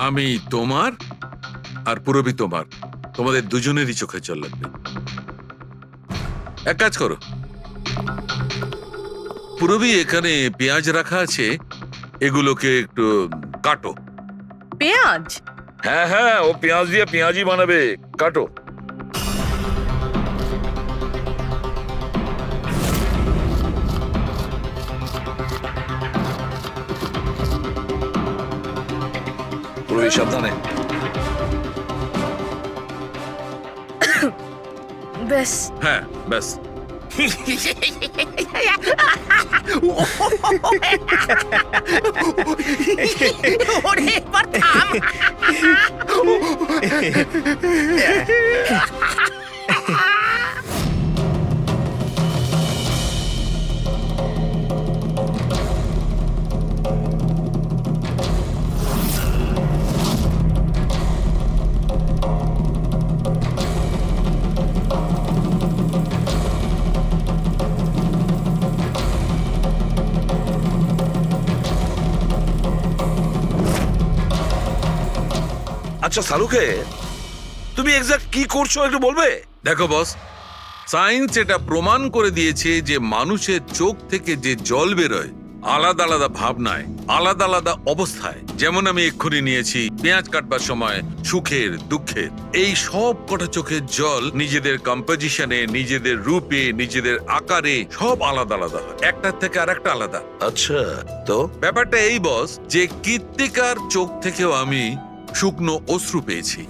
আমি তোমার আর পুরবি তোমাদের দুজনেরই চোখে জল লাগবে। এক কাজ করো, পুরবি এখানে পেঁয়াজ রাখা আছে, এগুলোকে একটু কাটো। পেঁয়াজ? হ্যাঁ হ্যাঁ, ও পেঁয়াজ দিয়ে পেঁয়াজি বানাবে, কাটো। পুরবি সাবধানে। ব্যাস। হ্যাঁ ব্যাস। আচ্ছা সালুকে, তুমি এক্সাক্ট কি করছো একটু বলবে? দেখো বস, সায়েন্স এটা প্রমাণ করে দিয়েছে যে মানুষের চোখ থেকে যে জল বেরোয় আলাদা আলাদা ভাবনায়, আলাদা আলাদা অবস্থায়, যেমন আমি এক্ষুনি নিয়েছি পেঁয়াজ কাটবার সময় সুখের, দুঃখের, এই সব কটা চোখের জল নিজেদের কম্পোজিশনে, নিজেদের রূপে, নিজেদের আকারে সব আলাদা আলাদা হয়, একটার থেকে আর একটা আলাদা। আচ্ছা, তো ব্যাপারটা এই বস যে কৃত্তিকার চোখ থেকেও আমি শুকনো অশ্রু পেয়েছি।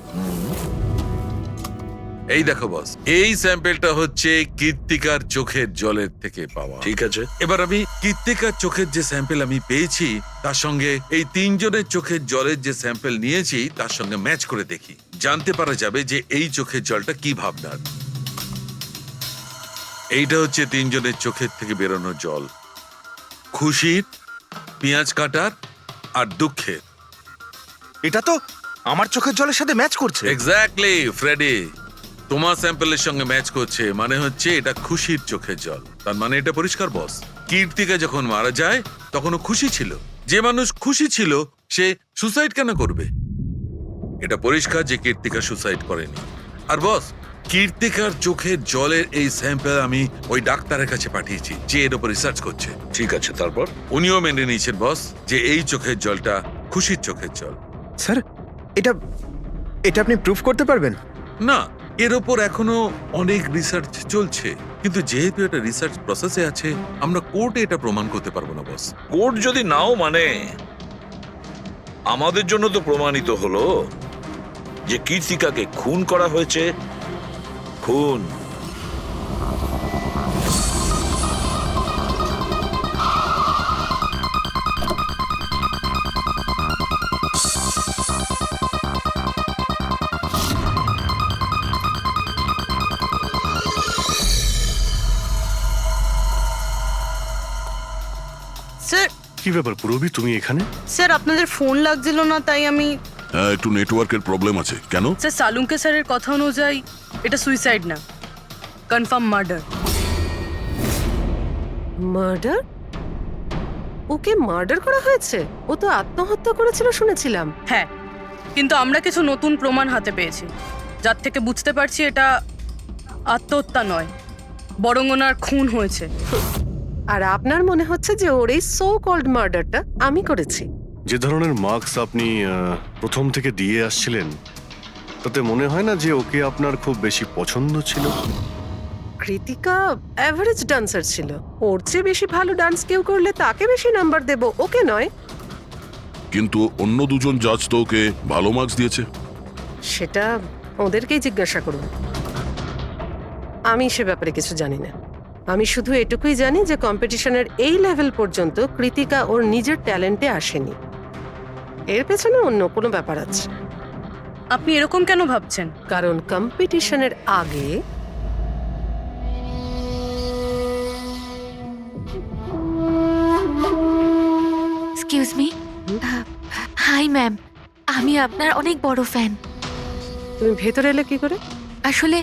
এই দেখো বস, এই স্যাম্পেলটা হচ্ছে কৃত্তিকার চোখের জলের থেকে পাওয়া। ঠিক আছে, এবার আমি কৃত্তিকার চোখের যে স্যাম্পেল আমি পেয়েছি তার সঙ্গে এই তিনজনের চোখের জলের যে স্যাম্পেল নিয়েছি তার সঙ্গে ম্যাচ করে দেখি, জানতে পারা যাবে যে এই চোখের জলটা কি ভাবনার। এইটা হচ্ছে তিনজনের চোখের থেকে বেরোনো জল, খুশির, পেঁয়াজ কাটার আর দুঃখের। এটা তো আমার চোখের জলের সাথে ম্যাচ করছে। এক্স্যাক্টলি ফ্রেডি, তোমার স্যাম্পলের সঙ্গে ম্যাচ করছে, মানে হচ্ছে এটা খুশির চোখের জল। তার মানে এটা পরিষ্কার বস, কীর্তিকা যখন মারা যায় তখন ও খুশি ছিল। যে মানুষ খুশি ছিল সে সুসাইড কেন করবে? এটা পরিষ্কার যে কীর্তিকা সুসাইড করেনি। আর বস, কীর্তিকার চোখের জলের এই স্যাম্পল আমি ওই ডাক্তারের কাছে পাঠিয়েছি যে এর উপর রিসার্চ করছে। ঠিক আছে, তারপর? উনিও মেনে নিয়েছেন বস যে এই চোখের জলটা খুশির চোখের জল। স্যার, এটা এটা আপনি প্রুফ করতে পারবেন? না, এর ওপর এখনো অনেক রিসার্চ চলছে, কিন্তু যেহেতু এটা রিসার্চ প্রসেসে আছে আমরা কোর্টে এটা প্রমাণ করতে পারবো না বস। কোর্ট যদি নাও মানে, আমাদের জন্য তো প্রমাণিত হলো যে কীর্তিকাকে খুন করা হয়েছে। খুন। স্যার, কি ব্যাপার পুরবি, তুমি এখানে? স্যার আপনাদের ফোন লাগছিল না তাই আমি। হ্যাঁ, একটু নেটওয়ার্কের প্রবলেম আছে। কেন? স্যার সালুঙ্কে স্যারের কথা অনুযায়ী এটা সুইসাইড না, কনফার্ম মার্ডার। মার্ডার? ওকে মার্ডার করা হয়েছে? ও তো আত্মহত্যা করেছিল শুনেছিলাম। হ্যাঁ, কিন্তু আমরা কিছু নতুন প্রমাণ হাতে পেয়েছি যার থেকে বুঝতে পারছি এটা আত্মহত্যা নয়, বরং ওনার খুন হয়েছে। আর আপনার মনে হচ্ছে যে ওর এই সো কল্ড মার্ডারটা আমি করেছি? যে ধরনের মার্কস আপনি প্রথম থেকে দিয়ে আসছিলেন তাতে মনে হয় না যে ওকে আপনার খুব বেশি পছন্দ ছিল। কৃতিকা অ্যাভারেজ ডান্সার ছিল, ওর চেয়ে বেশি ভালো ডান্স কেউ করলে তাকে বেশি নাম্বার দেব, ওকে নয়। কিন্তু অন্য দুজন জাজ তো ওকে ভালো মার্কস দিয়েছে। সেটা ওদেরকেই জিজ্ঞাসা করুন, আমি সে ব্যাপারে কিছু জানি না। আমি শুধু এটুকুই জানি যে কম্পিটিশনের এই লেভেল পর্যন্ত কৃতিকা ওর নিজের ট্যালেন্টে আসেনি, এর পেছনে অন্য কোনো ব্যাপার আছে। আপনি এরকম কেন ভাবছেন? কারণ কম্পিটিশনের আগে এক্সকিউজ মি। হাই ম্যাম, আমি আপনার অনেক বড় ফ্যান। তুমি ভেতরে এলে কি করে? আসলে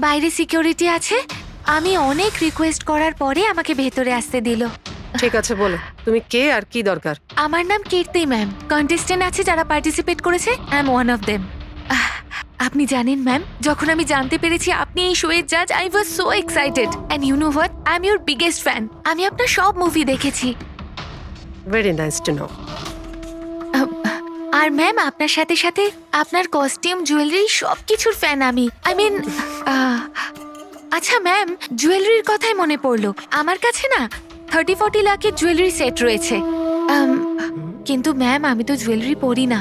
বাইরে সিকিউরিটি আছে, আমি অনেক রিকোয়েস্ট করার পরে আমাকে ভেতরে আসতে দিল। ঠিক আছে, বলো তুমি কে আর কি দরকার? আমার নাম কীর্তি ম্যাম। কন্টেস্টেন্ট আছে যারা পার্টিসিপেট করেছে, I am one of them. আপনি জানেন ম্যাম, যখন আমি জানতে পেরেছি আপনি এই শোয়ের জাজ, I was so excited. And you know what, I am your biggest fan. আমি আপনার সব মুভি দেখেছি। Very nice to know. আর ম্যাম, আপনার সাথে সাথে আপনার কস্টিউম, জুয়েলারি সব কিছুর ফ্যান আমি। আই মিন, আচ্ছা ম্যাম, জুয়েলারির কথাই মনে পড়লো, আমার কাছে না 30-40 লাখের জুয়েলারি সেট রয়েছে। কিন্তু ম্যাম, আমি তো জুয়েলারি পরি না।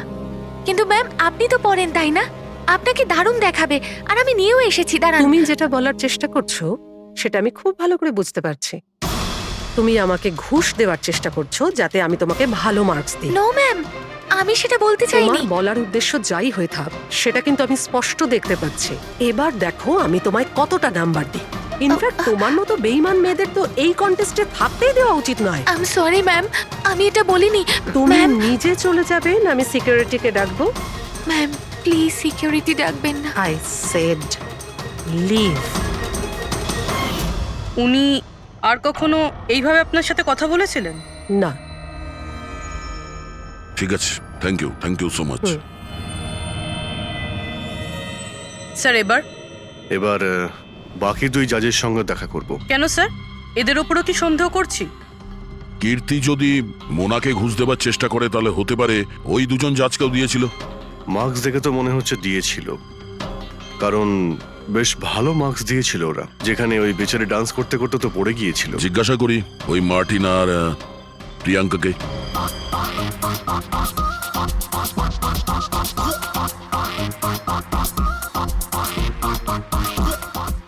কিন্তু ম্যাম, আপনি তো পরেন, তাই না? আপনাকে দারুণ দেখাবে, আর আমি নিয়েও এসেছি। দাঁড়ান। তুমি যেটা বলার চেষ্টা করছো সেটা আমি খুব ভালো করে বুঝতে পারছি। তুমি আমাকে ঘুষ দেওয়ার চেষ্টা করছো যাতে আমি তোমাকে ভালো মার্কস দিই। নো ম্যাম, আমি সেটা বলতে চাইনি। তোমার বলার উদ্দেশ্য যাই হয়ে থাক সেটা কিন্তু আমি স্পষ্ট দেখতে পাচ্ছি। এবার দেখো আমি তোমায় কতটা নাম্বার দিই। ইনফ্যাক্ট তোমার মতো বেঈমান মেয়েদের তো এই কন্টেস্টে থাকতেই দেওয়া উচিত নয়। আই এম সরি ম্যাম, আমি এটা বলিনি। তুমি নিজে চলে যাবে না আমি সিকিউরিটিকে ডাকবো? ম্যাম প্লিজ সিকিউরিটি ডাকবেন না। I said leave. উনি আর কখনো এইভাবে আপনার সাথে কথা বলেছিলেন? না। ঠিক আছে, thank you so much. Sir এবার এবার বাকি দুই জাজের সঙ্গে দেখা করব। কেন স্যার, এদের ওপরও কি সন্দেহ করছি? কীর্তি যদি মোনাকে ঘুষ দেবার চেষ্টা করে তাহলে হতে পারে ওই দুজন জাজকেও দিয়েছিল। মার্কস দেখে তো মনে হচ্ছে দিয়েছিল, কারণ বেশ ভালো মার্কস দিয়েছিল ওরা, যেখানে ওই বেচারি ডান্স করতে করতে তো পড়ে গিয়েছিল। জিজ্ঞাসা করি ওই মার্টিন আর প্রিয়াঙ্কাকে।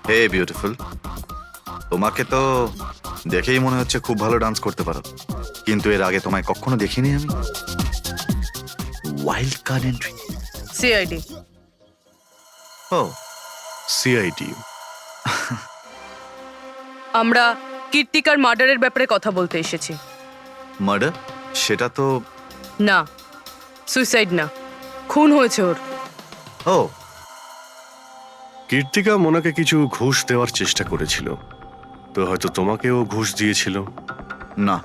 হে বিউটিফুল, তোমাকে তো দেখেই মনে হচ্ছে খুব ভালো ডান্স করতে পারো, কিন্তু এর আগে তোমায় কখনো দেখিনি আমি। Wild card entry. সিআইডি। ও সিআইডি। আমরা কীর্তিকার মার্ডারের ব্যাপারে কথা বলতে এসেছি। মার্ডার? সেটা তো না, সুইসাইড না, খুন হয়েছে ওর। ও, কীর্তিকা মোনাকে কিছু ঘুষ দেওয়ার চেষ্টা করেছিল, তো হয়তো তোমাকেও ঘুষ দিয়েছিল। না,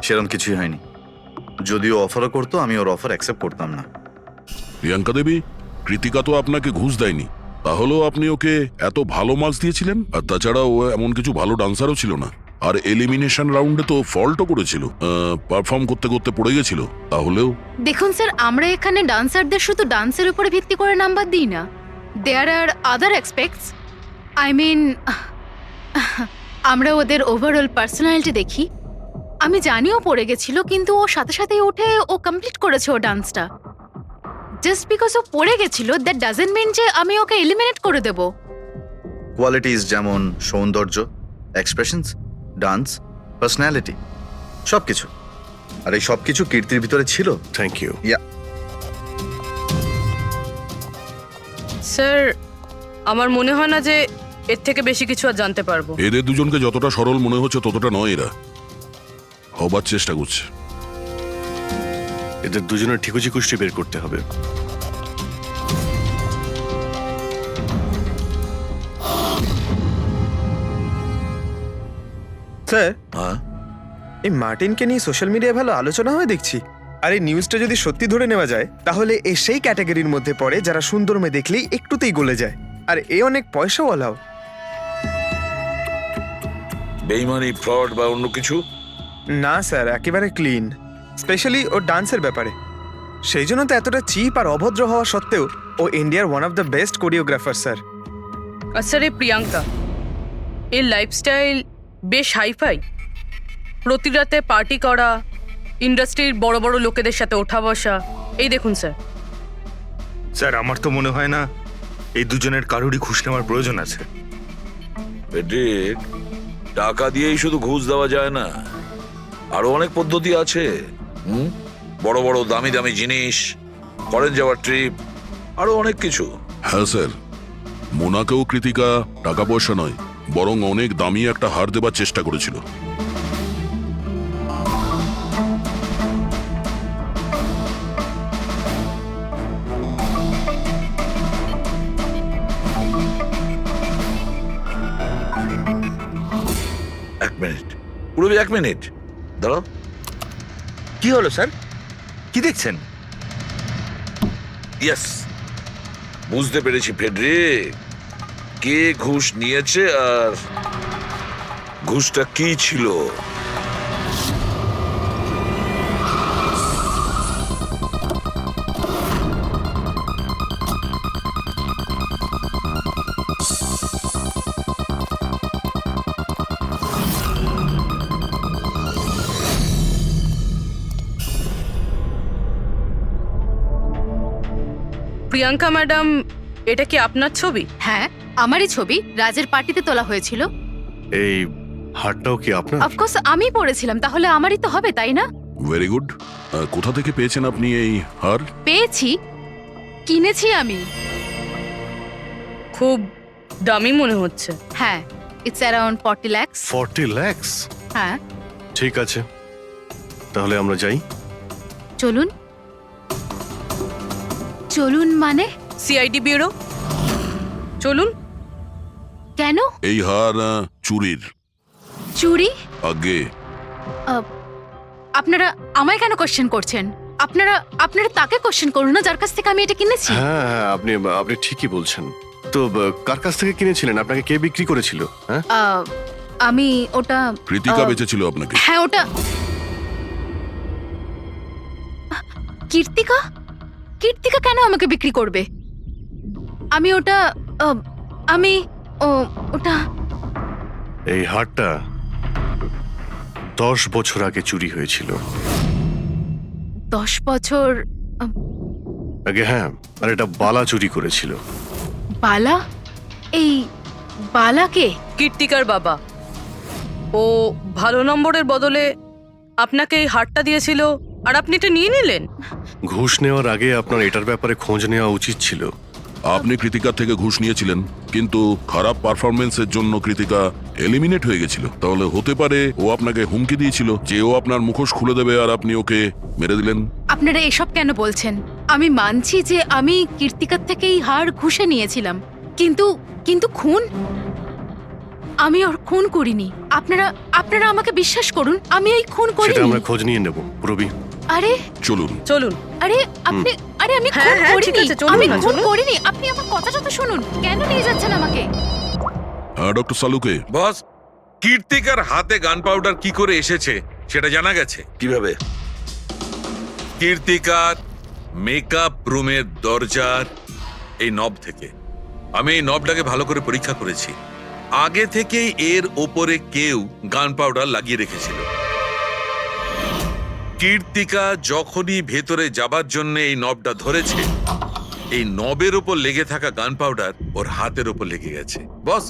সেরকম কিছুই হয়নি। যদিও অফারও করতো, আমি ওর অফার অ্যাকসেপ্ট করতাম না। প্রিয়াঙ্কা দেবী, কৃতিকা তো আপনাকে ঘুষ দেয়নি, তাহলেও আপনি ওকে এত ভালো মার্কস দিয়েছিলেন। আর তাছাড়া ও এমন কিছু ভালো ডান্সারও ছিল না, আর এলিমিনেশন রাউন্ডে তো ফল্টও করেছিল, পারফর্ম করতে করতে পড়ে গেছিল। তাহলেও দেখুন স্যার, আমরা এখানে ডান্সারদের শুধু ডান্সের উপরে ভিত্তি করে নাম্বার দিই না। দেয়ার আর আদার এক্সপেক্টস, আই মিন আমরা ওদের ওভারঅল পার্সোনালিটি দেখি। আমি জানিও পড়ে গেছিল, কিন্তু ও সাথে সাথেই উঠে ও কমপ্লিট করেছে ও ডান্সটা। জাস্ট বিকজ ও পড়ে গেছিল, দ্যাট ডাজন্ট মিন যে আমি ওকে এলিমিনেট করে দেব। কোয়ালিটিস যেমন সৌন্দর্য, এক্সপ্রেশনস, ডান্স, পার্সোনালিটি, সবকিছু। আর এই সবকিছু কীর্তির ভিতরে ছিল। Thank you. স্যার, আমার মনে হয় না যে এর থেকে বেশি কিছু আর জানতে পারবো। এদের দুজনকে যতটা সরল মনে হচ্ছে ততটা নয়, এরা হবার চেষ্টা করছে। এদের দুজনের ঠিকুজি কুষ্টি বের করতে হবে। স্যার, হ্যাঁ, এই মার্টিনকে নিয়ে সোশ্যাল মিডিয়ায় ভালো আলোচনা হয় দেখছি। আর এই নিউজটা যদি সত্যি ধরে নেওয়া যায়, তাহলে এ সেই ক্যাটাগরির মধ্যে পড়ে যারা সুন্দর মেয়ে দেখলেই একটুতেই গলে যায়। আর এ অনেক পয়সাওয়ালাও। বেইমানি, ফ্রড বা অন্য কিছু? না স্যার, একেবারে ক্লিন, স্পেশালি ওর ডান্সের ব্যাপারে। সেই জন্য তো এতটা চিপ আর অভদ্র হওয়া সত্ত্বেও ও ইন্ডিয়ার one of the best choreographer sir. আর স্যার, এই প্রিয়াঙ্কা, এর লাইফস্টাইল বেশ হাইফাই। প্রতি রাতে পার্টি করা, ইন্ডাস্ট্রির বড় বড় লোকেদের সাথে ওঠা বসা। এই দেখুন স্যার। স্যার, আমার তো মনে হয় না এই দুজনের কারোরই ঘুষ নেওয়ার প্রয়োজন আছে। পেটেক, টাকা দিয়েই শুধু ঘুষ দেওয়া যায় না, আরো অনেক পদ্ধতি আছে। বড় বড় দামি দামি জিনিস, ফরেন যাওয়ার ট্রিপ, আরো অনেক কিছু। হ্যাঁ স্যার, মোনাকেও কৃতিকা টাকা পয়সা নয়, বরং অনেক দামি একটা হার দেবার চেষ্টা করেছিল। এক মিনিট, পুরো 1 মিনিট দাঁড়াও। কি হলো স্যার? কি দেখছেন? ইয়েস, বুঝতে পেরেছি ফেডরিক, কে ঘুষ নিয়েছে আর ঘুষটা কি ছিল। প্রিয়াঙ্কা ম্যাডাম, এটা কি আপনার ছবি? হ্যাঁ, আমারই ছবি, রাজের পার্টিতে তোলা হয়েছিল। এই হারটাও কি আপনার? অফকোর্স আমি পড়েছিলাম, তাহলে আমারই তো হবে, তাই না? Very good. কোথা থেকে পেয়েছেন আপনি এই হার? পেয়েছি, কিনেছি আমি। খুব দামি মনে হচ্ছে। হ্যাঁ, ইটস অ্যারাউন্ড 40 লাখ। 40 লাখ? হ্যাঁ। ঠিক আছে, তাহলে আমরা যাই। চলুন। চলুন মানে? সিআইডি ব্যুরো চলুন। কেন? এই হার চুরির। চুরি? আগে আপনারা আমায় কেন কোশ্চেন করছেন? আপনারা আপনারা তাকে কোশ্চেন করুন না যার কাছ থেকে আমি এটা কিনেছি। হ্যাঁ হ্যাঁ, আপনি আপনি ঠিকই বলছেন। তো কার কাছ থেকে কিনেছিলেন? আপনাকে কে বিক্রি করেছিল? হ্যাঁ, আমি ওটা কৃতিকা বেঁচেছিল আপনাকে। হ্যাঁ ওটা কীর্তিকা। কীর্তিকা কেন আমাকে বিক্রি করবে? আমি ওটা আমি ওটা এই হারটা 10 বছর আগে চুরি হয়েছিল। 10 বছর আগে? হ্যাঁ, আর এটা বালা চুরি করেছিল। বালা? এই বালাকে? কীর্তিকার বাবা। ও ভালো নম্বরের বদলে আপনাকে এই হারটা দিয়েছিল আর আপনি এটা নিয়ে নিলেন। ঘুষ নেওয়ার আগে আপনার এটার ব্যাপারে খোঁজ নেওয়া উচিত ছিল। আপনি কৃতিকার থেকে ঘুষ নিয়েছিলেন, কিন্তু খারাপ পারফরমেন্সের জন্য কৃতিকা এলিমিনেট হয়ে গেছিল। তাহলে হতে পারে ও আপনাকে হুমকি দিয়েছিল যে ও আপনার মুখোশ খুলে দেবে আর আপনি ওকে মেরে দিলেন। আপনারা এসব কেন বলছেন? আমি মানছি যে আমি কীর্তিকার থেকে এই হার ঘুষে নিয়েছিলাম, কিন্তু কিন্তু খুন? আমি ওর খুন করিনি। আপনারা আপনারা আমাকে বিশ্বাস করুন, আমি এই খুন সেটা করিনি। আমরা খোঁজ নিয়ে নেব রবি। আরে চলুন চলুন। আরে আপনি আরে আমি হ্যাঁ, খুন হ্যাঁ, ঠিক করিনি। আছে, চলুন আমি না, খুন চলুন। করিনি। আপনি আমার কথাটা তো শুনুন। কেন নিয়ে যাচ্ছেন আমাকে? হ্যাঁ ডক্টর সালুকে। বস, কীর্তিকার হাতে গান পাউডার কি করে এসেছে সেটা জানা গেছে। কিভাবে? কীর্তিকার মেকআপ রুমের দরজার এই নব থেকে। আমি এই নবটাকে ভালো করে পরীক্ষা করেছি। আগে থেকেই এর ওপরে কেউ গান পাউডার লাগিয়ে রেখেছিল। কীর্তিকা যখনই ভেতরে যাবার জন্য এই নবটা ধরেছে, এই নবের ওপর লেগে থাকা গান পাউডার ওর হাতের ওপর লেগে গেছে। বস,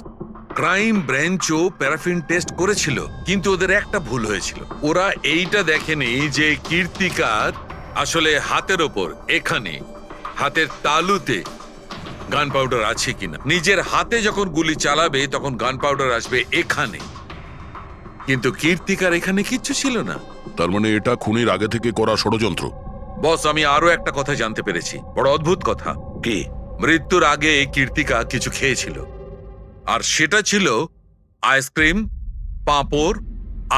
ক্রাইম ব্রাঞ্চও প্যারাফিন টেস্ট করেছিল, কিন্তু ওদের একটা ভুল হয়েছিল। ওরা এইটা দেখেনি যে কীর্তিকার আসলে হাতের ওপর এখানে হাতের তালুতে গান পাউডার আছে কিনা। নিজের হাতে যখন গুলি চালাবে তখন গান পাউডার আসবে এখানে, কিন্তু কীর্তিকার এখানে কিচ্ছু ছিল না। তার মানে এটা খুনের আগে থেকে করা ষড়যন্ত্র। বস, আমি আরো একটা কথা জানতে পেরেছি, বড় অদ্ভুত কথা। কি? মৃত্যুর আগে কীর্তিকা কিছু খেয়েছিল, আর সেটা ছিল আইসক্রিম, পাঁপড়,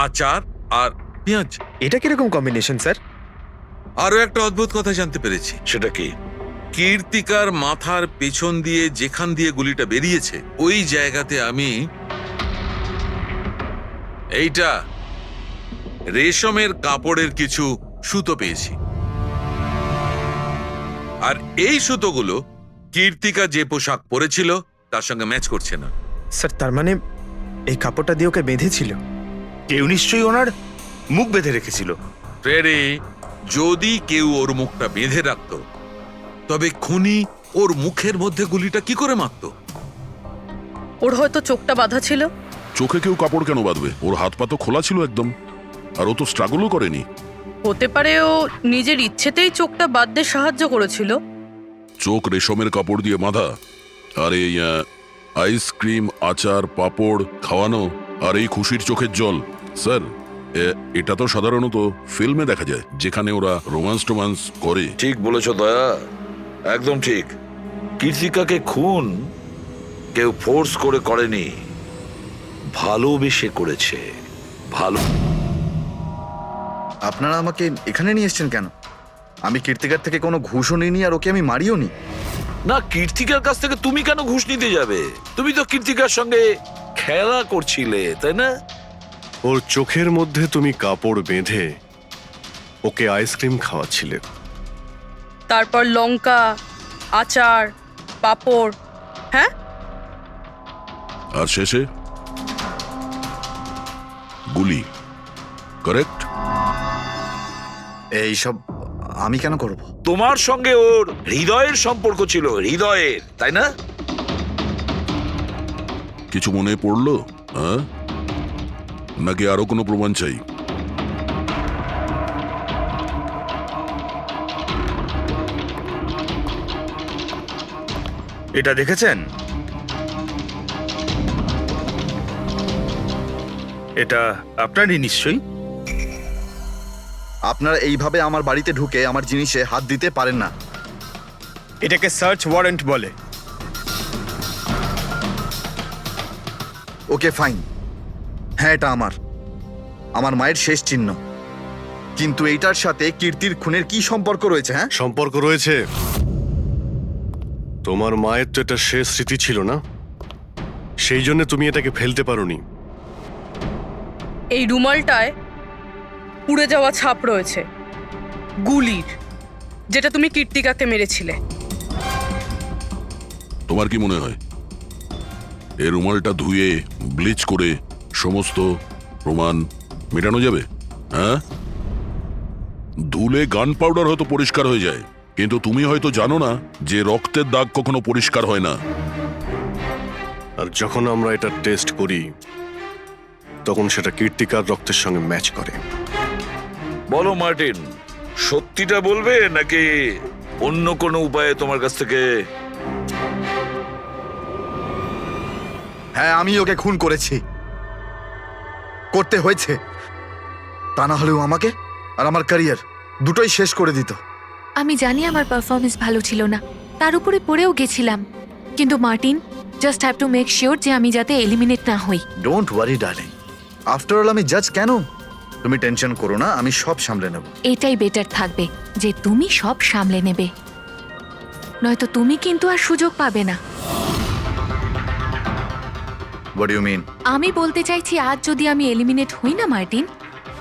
আচার আর পেঁয়াজ। এটা কিরকম কম্বিনেশন স্যার? আরো একটা অদ্ভুত কথা জানতে পেরেছি। সেটা কি? কীর্তিকার মাথার পেছন দিয়ে যেখান দিয়ে গুলিটা বেরিয়েছে ওই জায়গাতে আমি এইটা রেশমের কাপড়ের কিছু সুতো পেয়েছি, আর এই সুতোগুলো কীর্তিকা যে পোশাক পরেছিল তার সঙ্গে ম্যাচ করছে না। স্যার তার মানে এই কাপড়টা দিয়ে ওকে বেঁধেছিল? কেউ নিশ্চয়ই ওনার মুখ বেঁধে রেখেছিল। ফ্রেডি, যদি কেউ ওর মুখটা বেঁধে রাখতো তবে খুনি ওর মুখের মধ্যে গুলিটা কি করে মারত? ওর হয়তো চোখটা বাঁধা ছিল। চোখে কেউ কাপড় কেন বাঁধবে? ওর হাত পা তো খোলা ছিল একদম, আর ও তো স্ট্রাগলও করেনি। হতে পারে ও নিজের ইচ্ছেতেই চোখটা বাঁধতে সাহায্য করেছিল। চোখ রেশমের কাপড় দিয়ে বাঁধা, আর এই আইসক্রিম, আচার, পাঁপড় খাওয়ানো, আর এই খুশির চোখের জল। স্যার, এটা তো সাধারণত ফিল্মে দেখা যায়, যেখানে ওরা রোমান্স করে। ঠিক বলেছো দয়া, একদম ঠিক। কীর্তিকাকে খুন কেউ ফোর্স করে করেনি, ভালোবেসে করেছে। ভালো। আপনারা আমাকে এখানে নিয়ে এসেছেন কেন? আমি কীর্তিকার থেকে কোনো ঘুষও নিইনি, আর ওকে আমি মারিও নি। না, কীর্তিকার কাছ থেকে তুমি কেন ঘুষ নিতে যাবে? তুমি তো কীর্তিকার সঙ্গে খেলা করছিলে, তাই না? ওর চোখের মধ্যে তুমি কাপড় বেঁধে ওকে আইসক্রিম খাওয়াচ্ছিলে, তারপর লঙ্কা, আচার, পাঁপড়। হ্যাঁ, আর শেষে গুলি। কারেক্ট? এইসব আমি কেন করব? তোমার সঙ্গে ওর হৃদয়ের সম্পর্ক ছিল, হৃদয়ের, তাই না? কিছু মনে পড়লো? হ্যাঁ, নাকি আরো কোনো প্রমাণ চাই? এটা দেখেছেন? এটা আপনারই নিশ্চয়ই। আপনারা এইভাবে আমার বাড়িতে ঢুকে আমার জিনিসে হাত দিতে পারেন না। এটাকে সার্চ ওয়ারেন্ট বলে। Okay fine. হ্যাঁ, এটা আমার মায়ের শেষ চিহ্ন। কিন্তু এইটার সাথে কীর্তির খুনের কি সম্পর্ক রয়েছে? হ্যাঁ, সম্পর্ক রয়েছে। তোমার মায়ের তো এটা শেষ স্মৃতি ছিল না, সেই জন্য তুমি এটাকে ফেলতে পারোনি। এই রুমালটায় পুড়ে যাওয়া ছাপ রয়েছে গুলির, যেটা তুমি কীর্তিকাকে মেরেছিলে। তোমার কি মনে হয় এই রুমালটা ধুয়ে ব্লিচ করে সমস্ত প্রমাণ মেটানো যাবে? হ্যাঁ, ধুলে গান পাউডার হয়তো পরিষ্কার হয়ে যায়, কিন্তু তুমি হয়তো জানো না যে রক্তের দাগ কখনো পরিষ্কার হয় না। আর যখন আমরা এটা টেস্ট করি তখন সেটা কীর্তিকার রক্তের সঙ্গে ম্যাচ করে। বলো মার্টিন, সত্যিটা বলবে নাকি অন্য কোনো উপায়ে তোমার কাছ থেকে? হ্যাঁ, আমি ওকে খুন করেছি, করতে হয়েছে। তা না হলেও আমাকে আর আমার ক্যারিয়ার দুটোই শেষ করে দিত। আমি জানি আমার পারফরমেন্স ভালো ছিল না, তার উপরে পড়েও গেছিলাম, কিন্তু Martin, just have to make sure যে আমি যাতে এলিমিনেট না হই। Don't worry darling, after all আমি জাজ কেন? তুমি টেনশন করো না, আমি সব সামলে নেব। এটাই বেটার থাকবে যে তুমি সব সামলে নেবে, নয়তো তুমি কিন্তু আর সুযোগ পাবে না। What you mean? আমি বলতে চাইছি, আজ যদি আমি এলিমিনেট হই না মার্টিন,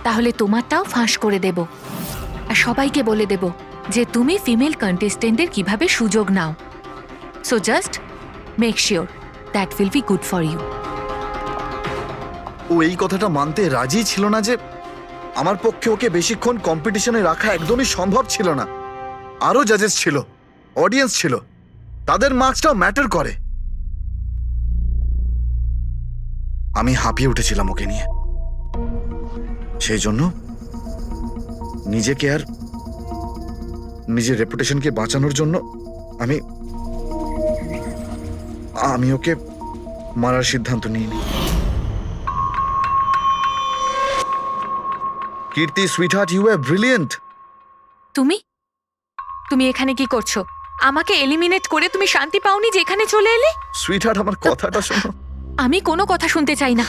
তাহলে তোমারটাও ফাঁস করে দেব, আর সবাইকে বলে দেব যে তুমি ফিমেল কন্টেস্টেন্টের কিভাবে সুযোগ নাও। So just make sure that will be good for you. ও এই কথাটা মানতে রাজি ছিল না যে আমার পক্ষে ওকে বেশিক্ষণ কম্পিটিশনে রাখা একদমই সম্ভব ছিল না। আরো জাজেস ছিল, অডিয়েন্স ছিল, তাদের মার্কসটাও ম্যাটার করে। আমি হাঁপিয়ে উঠেছিলাম ওকে নিয়ে, সেই জন্য নিজেকে আর নিজের রেপুটেশনকে বাঁচানোর জন্য আমি ওকে মারার সিদ্ধান্ত নিইনি। কীর্তি সুইটহার্ট, ইউ আর ব্রিলিয়েন্ট। তুমি এখানে কি করছো? আমাকে এলিমিনেট করে তুমি শান্তি পাওনি যে এখানে চলে এলে? সুইটহার্ট, আমার কথাটা শোনো। আমি কোনো কথা শুনতে চাই না।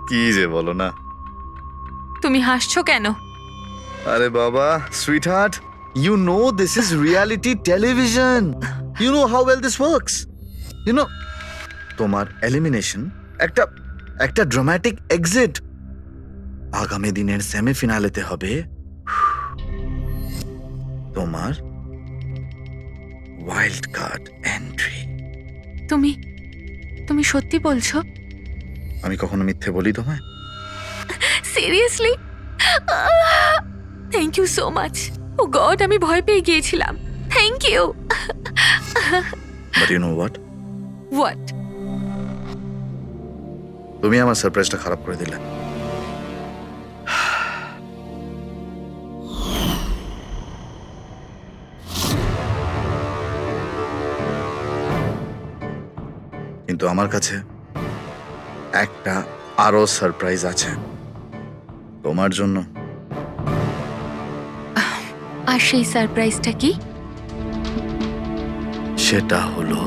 কি যে বলো না। তুমি হাসছো কেন? আরে বাবা, sweetheart, you know this is reality television. You know how well this works. You know, তোমার এলিমিনেশন একটা ড্রামাটিক এক্সিট। আগামী দিনের সেমিফিনালেতে হবে তোমার ওয়াইল্ড কার্ড এন্ট্রি। তুমি সত্যি বলছো? আমি কখনো মিথ্যে বলি তোমায়? Seriously? Thank you so much. Oh God, আমি ভয় পেয়ে গিয়েছিলাম। Thank you. But you know what? What? তুমি আমার সারপ্রাইজটা খারাপ করে দিলে। কিন্তু আমার কাছে একটা আরো সারপ্রাইজ আছে তোমার জন্য। আর সেই সারপ্রাইজটা কি? সেটা হলো,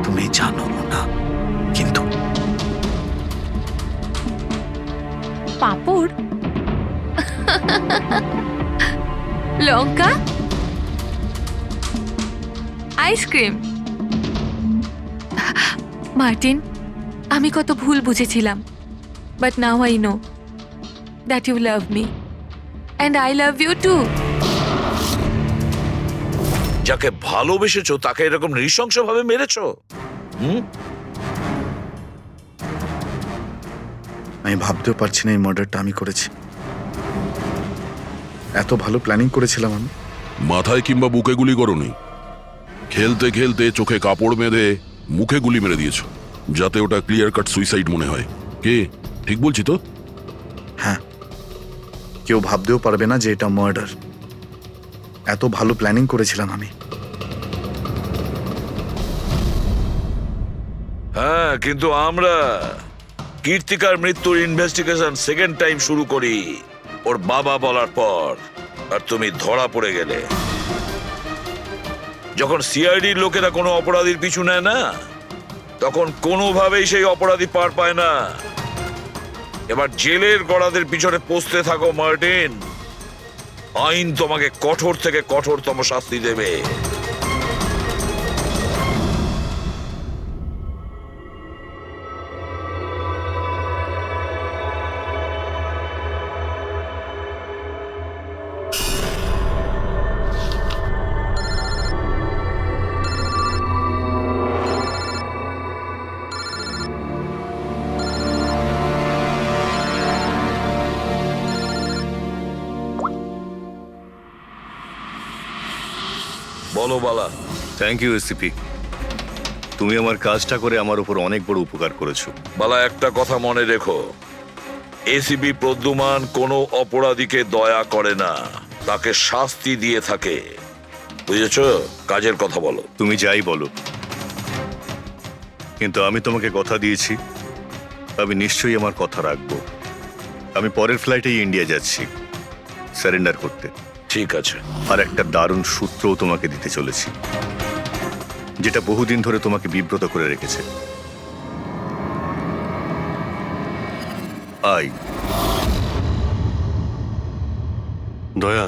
তুমি জানো না, কিন্তু পাঁপড়, লঙ্কা, আইসক্রিম। মার্টিন, আমি কত ভুল বুঝেছিলাম, but now I know that you love me and I love you too. যাকে ভালোবেসেছো তাকে এরকম নৃশংসভাবে মেরেছো? আমি ভাবতেও পারছি না এই মার্ডারটা আমি করেছি। এত ভালো প্ল্যানিং করেছিলাম আমি। মাথায় কিংবা বুকে গুলি করনি, খেলতে খেলতে চোখে কাপড় বেঁধে মুখে গুলি মেরে দিয়েছো, যাতে ওটা ক্লিয়ার কাট সুইসাইড মনে হয়। কে ঠিক বলছি তো? হ্যাঁ, কেউ ভাবতেও পারবে না যে এটা মার্ডার। এত ভালো প্ল্যানিং করেছিলাম আমি। হ্যাঁ, কিন্তু আমরা কীর্তিকার মৃত্যুর ইনভেস্টিগেশন সেকেন্ড টাইম শুরু করি ওর বাবা বলার পর, আর তুমি ধরা পড়ে গেলে। যখন সিআইডির লোকেরা কোনো অপরাধীর পিছু নেয় না, তখন কোনোভাবেই সেই অপরাধী পার পায় না। এবার জেলের গড়াদের পিছনে পৌঁছতে থাকো মার্টিন। আইন তোমাকে কঠোর থেকে কঠোরতম শাস্তি দেবে। বলো বালা। থ্যাংক ইউ এসিপি, তুমি আমার কাজটা করে আমার উপর অনেক বড় উপকার করেছো। বালা, একটা কথা মনে রেখো, এসিপি প্রদ্যুমান কোনো অপরাধীকে দয়া করে না, তাকে শাস্তি দিয়ে থাকে, বুঝেছো? কাজের কথা বলো। তুমি যাই বলো, কিন্তু আমি তোমাকে কথা দিয়েছি, আমি নিশ্চয়ই আমার কথা রাখবো। আমি পরের ফ্লাইটেই ইন্ডিয়া যাচ্ছি সারেন্ডার করতে। ঠিক আছে। আর একটা দারুণ সূত্রও তোমাকে দিতে চলেছি, যেটা বহুদিন ধরে তোমাকে বিব্রত করে রেখেছে। আই দয়া,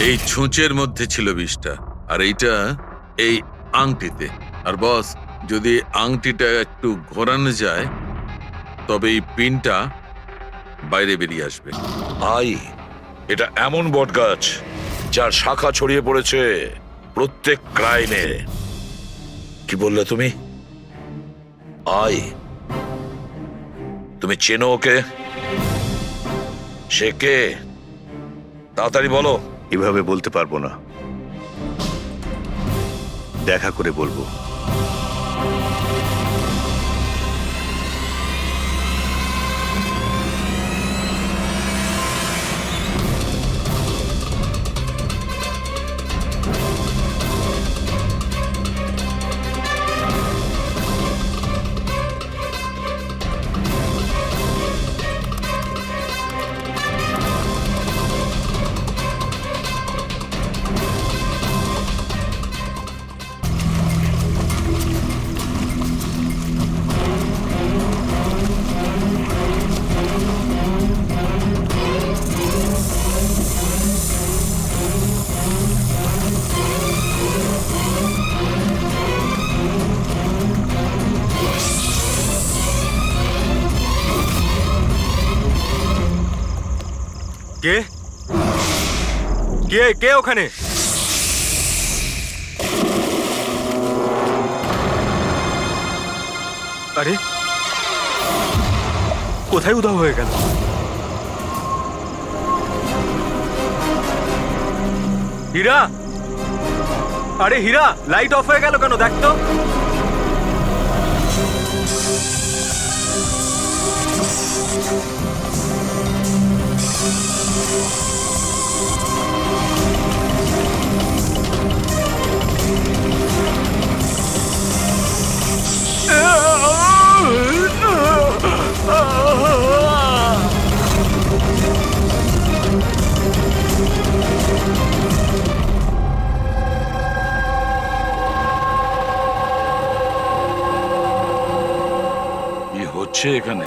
এই ছুঁচের মধ্যে ছিল বিষটা, আর এইটা এই আংটিতে। আর বস, যদি আংটিটা একটু ঘোরানো যায় তবে এই পিনটা বাইরে বেরিয়ে আসবে। আই, এটা এমন বটগাছ যার শাখা ছড়িয়ে পড়েছে প্রত্যেক ক্রাইমে। কি বললে তুমি? আই, তুমি চেনো ওকে? সে কে? তাড়াতাড়ি বলো। এভাবে বলতে পারবো না, দেখা করে বলবো। কে কে কে ওখানে? আরে, কোথায় উধাও হয়ে গেল? হীরা, আরে হীরা, লাইট অফ হয়ে গেল কেন? দেখ তো। কি হচ্ছে এখানে?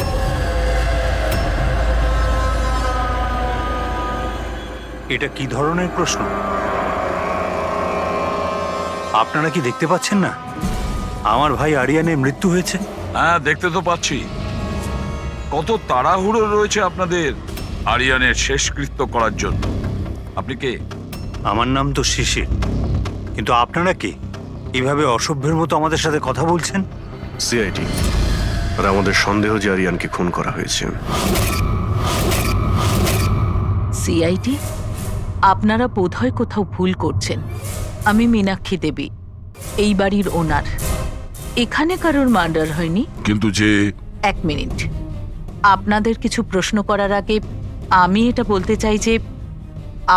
এটা কি ধরনের প্রশ্ন? আপনারা কি দেখতে পাচ্ছেন না আমার ভাই আরিয়ানের মৃত্যু হয়েছে? হ্যাঁ, দেখতে তো পাচ্ছি। কত তাড়াহুড়ো রয়েছে আপনাদের আরিয়ানের শেষকৃত্য করার জন্য। আপনি কে? আমার নাম তো শিশির, কিন্তু আপনারা কে? এভাবে অসভ্যের মতো আমাদের সাথে কথা বলছেন? সিআইডি, আর আমাদের সন্দেহ যে আরিয়ানকে খুন করা হয়েছে। সিআইডি, আপনারা বোধহয় কোথাও ভুল করছেন। আমি মীনাক্ষী দেবী, এই বাড়ির ওনার। এখানে কারোর মার্ডার হয়নি। কিন্তু যে... এক মিনিট, আপনাদের কিছু প্রশ্ন করার আগে আমি এটা বলতে চাই যে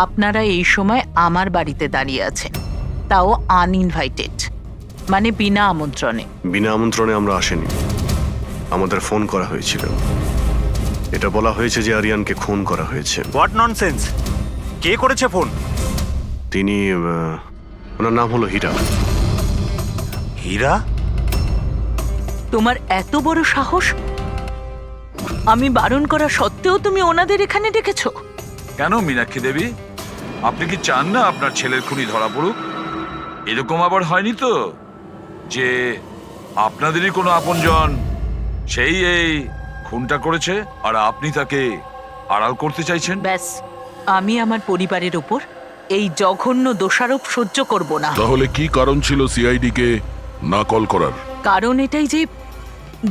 আপনারা এই সময় আমার বাড়িতে দাঁড়িয়ে আছেন, তাও আনইনভাইটেড, মানে বিনা আমন্ত্রণে। বিনা আমন্ত্রণে আমরা আসিনি, আমাদের ফোন করা হয়েছিল। এটা বলা হয়েছে যে আরিয়ানকে খুন করা হয়েছে। What nonsense! কে করেছে ফোন? তিনি, ওনার নাম হলো হীরা। হীরা? তোমার এত বড় সাহস! আমি বারণ করা সত্ত্বেও তুমি ওনাদের এখানে ডেকেছো? কেন মীনাক্ষী দেবী, আপনি কি চান না আপনার ছেলের খুনি ধরা পড়ুক? এরকম আবার হয়নি তো যে আপনাদেরই কোনো আপনজন সেই এই খুনটা করেছে আর আপনি তাকে আড়াল করতে চাইছেন? ব্যাস, আমি আমার পরিবারের উপর এই জঘন্য দোষারোপ সহ্য করব না। তাহলে কি কারণ ছিল সিআইডি কে না কল করার? কারণ এটাই যে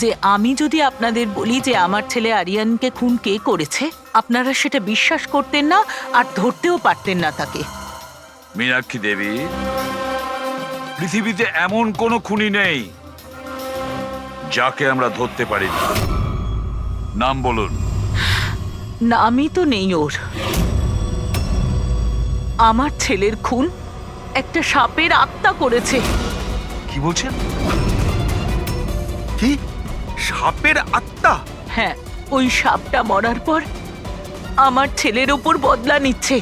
যে আমি যদি আপনাদের বলি যে আমার ছেলে আরিয়ানকে খুন কে করেছে, আপনারা সেটা বিশ্বাস করতেন না আর ধরতেও পারতেন না তাকে। মীনাক্ষী দেবী, পৃথিবীতে এমন কোনো খুনি নেই যাকে আমরা ধরতে পারি না। নাম বলুন। নামই তো নেই ওর। আমার ছেলের খুন একটা সাপের আত্মা করেছে। কি বলছেন? কি সাপের আত্মা? হ্যাঁ, ওই সাপটা মরার পর আমার ছেলের ওপর বদলা নিচ্ছে।